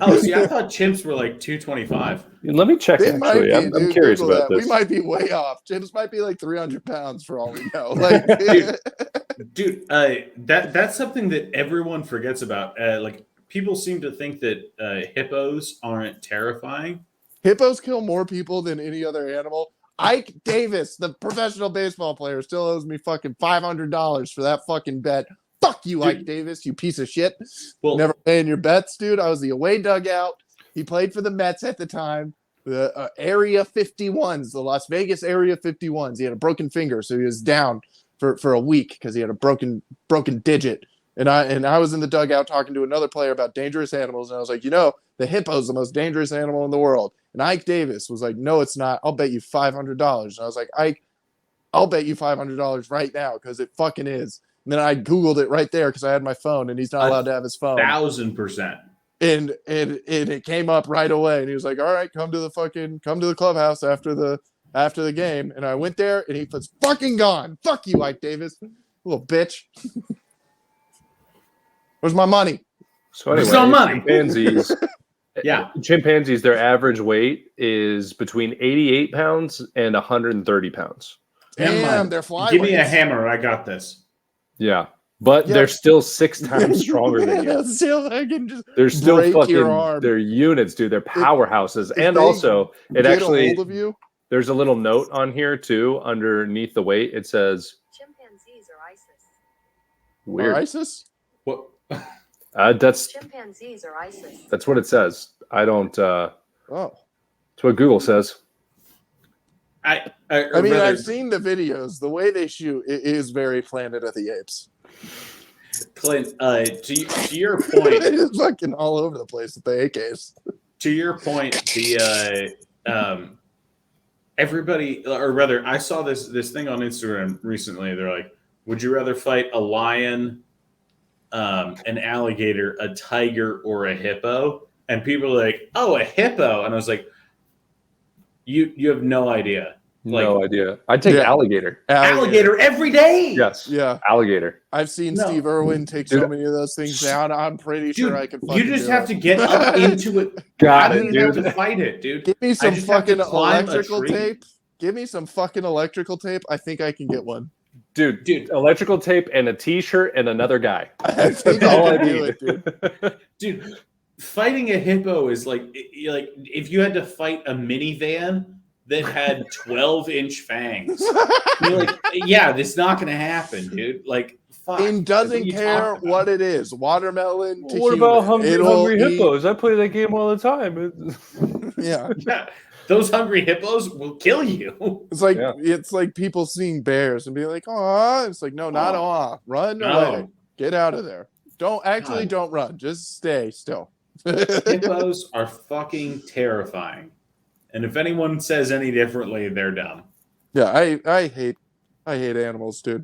Speaker 5: Oh, see, I thought chimps were like 225.
Speaker 4: Let me check.
Speaker 2: They might
Speaker 4: Actually,
Speaker 2: be,
Speaker 4: I'm
Speaker 2: dude,
Speaker 4: curious
Speaker 2: Google
Speaker 4: about
Speaker 2: that.
Speaker 4: this.
Speaker 2: We might be way off. Chimps might be like 300 pounds for all we know. Like,
Speaker 5: Dude, that's something that everyone forgets about. Like people seem to think that hippos aren't terrifying.
Speaker 2: hippos kill more people than any other animal. Ike Davis, the professional baseball player, still owes me fucking $500 for that fucking bet. Fuck you,
Speaker 5: Dude.
Speaker 2: Ike Davis, you piece of shit.
Speaker 5: Well,
Speaker 2: Never paying your bets, dude. I was the away dugout. He played for the Mets at the time. The Area 51s, the Las Vegas Area 51s. He had a broken finger, so he was down for a week because he had a broken digit. And I was in the dugout talking to another player about dangerous animals, and I was like, the hippo's the most dangerous animal in the world. And Ike Davis was like, no, it's not. I'll bet you $500. And I was like, Ike, I'll bet you $500 right now because it fucking is. And then I Googled it right there because I had my phone, and he's not allowed to have his phone.
Speaker 5: 1,000%.
Speaker 2: And it came up right away, and he was like, all right, come to the clubhouse after the after the game, and I went there, and he was fucking gone. Fuck you, Ike Davis, little bitch. Where's my money?
Speaker 4: So anyway,
Speaker 5: There's no money.
Speaker 4: chimpanzees.
Speaker 5: Yeah.
Speaker 4: Chimpanzees, their average weight is between 88 pounds and 130 pounds.
Speaker 2: Damn, they're flyweights.
Speaker 5: Give me a hammer. I got this.
Speaker 4: Yeah. But
Speaker 2: Yeah.
Speaker 4: they're still 6 times stronger than you.
Speaker 2: Still, I can just
Speaker 4: They're still
Speaker 2: break your
Speaker 4: fucking,
Speaker 2: arm.
Speaker 4: they're units, dude. They're powerhouses.
Speaker 2: if
Speaker 4: And
Speaker 2: they
Speaker 4: also, it
Speaker 2: get
Speaker 4: actually,
Speaker 2: a hold of you.
Speaker 4: there's a little note on here too, underneath the weight. It says,
Speaker 6: Chimpanzees are ISIS.
Speaker 2: Or
Speaker 4: weird.
Speaker 2: ISIS?
Speaker 5: What?
Speaker 6: Chimpanzees are ISIS.
Speaker 4: That's what it says. I don't,
Speaker 2: Oh.
Speaker 4: it's what Google says.
Speaker 5: I
Speaker 2: I mean,
Speaker 5: rather-
Speaker 2: I've seen the videos. The way they shoot, it is very Planet of the Apes.
Speaker 5: Clint, to your point,
Speaker 2: It's fucking all over the place with the AKs.
Speaker 5: to your point, the everybody, or rather, I saw this thing on Instagram recently. They're like, would you rather fight a lion, an alligator, a tiger, or a hippo? And people are like, oh, a hippo. And I was like, you have no idea.
Speaker 4: No idea. I'd take
Speaker 2: Yeah.
Speaker 4: alligator.
Speaker 5: Alligator every day.
Speaker 4: Yes.
Speaker 2: Yeah.
Speaker 4: Alligator.
Speaker 2: I've seen
Speaker 5: No.
Speaker 2: Steve Irwin take so
Speaker 4: Dude.
Speaker 2: many of those things down. I'm pretty sure
Speaker 5: Dude,
Speaker 2: I can fucking
Speaker 5: you just
Speaker 2: do
Speaker 5: have
Speaker 2: it.
Speaker 5: to get up into it.
Speaker 4: Got
Speaker 5: I
Speaker 4: it,
Speaker 5: don't even have
Speaker 4: dude.
Speaker 5: to fight it, dude.
Speaker 2: Give me some
Speaker 5: just have to
Speaker 2: fucking
Speaker 5: climb a
Speaker 2: electrical
Speaker 5: tree.
Speaker 2: tape. Give me some fucking electrical tape. I think I can get one.
Speaker 4: Dude,
Speaker 5: Dude.
Speaker 4: electrical tape and a t-shirt and another guy.
Speaker 2: I think
Speaker 4: That's all
Speaker 2: I
Speaker 4: I
Speaker 2: can do
Speaker 4: need.
Speaker 2: it, dude.
Speaker 5: Dude, fighting a hippo is like if you had to fight a minivan that had 12-inch fangs. You're like, yeah, this is not gonna happen, dude. Like, fuck.
Speaker 2: And
Speaker 5: What
Speaker 2: doesn't
Speaker 5: are you
Speaker 2: care
Speaker 5: talking
Speaker 2: what
Speaker 5: about?
Speaker 2: it is. Watermelon to
Speaker 4: What
Speaker 2: human.
Speaker 4: about hungry
Speaker 2: It'll eat-
Speaker 4: hippos? I play that game all the time.
Speaker 2: Yeah.
Speaker 5: Yeah, those hungry hippos will kill you.
Speaker 2: It's like people seeing bears and being like, "Aw!" It's like, no, not aw. Run away. Get out of there. Don't run. Just stay still.
Speaker 5: Hippos are fucking terrifying. And if anyone says any differently, they're dumb.
Speaker 2: Yeah, I hate animals, dude.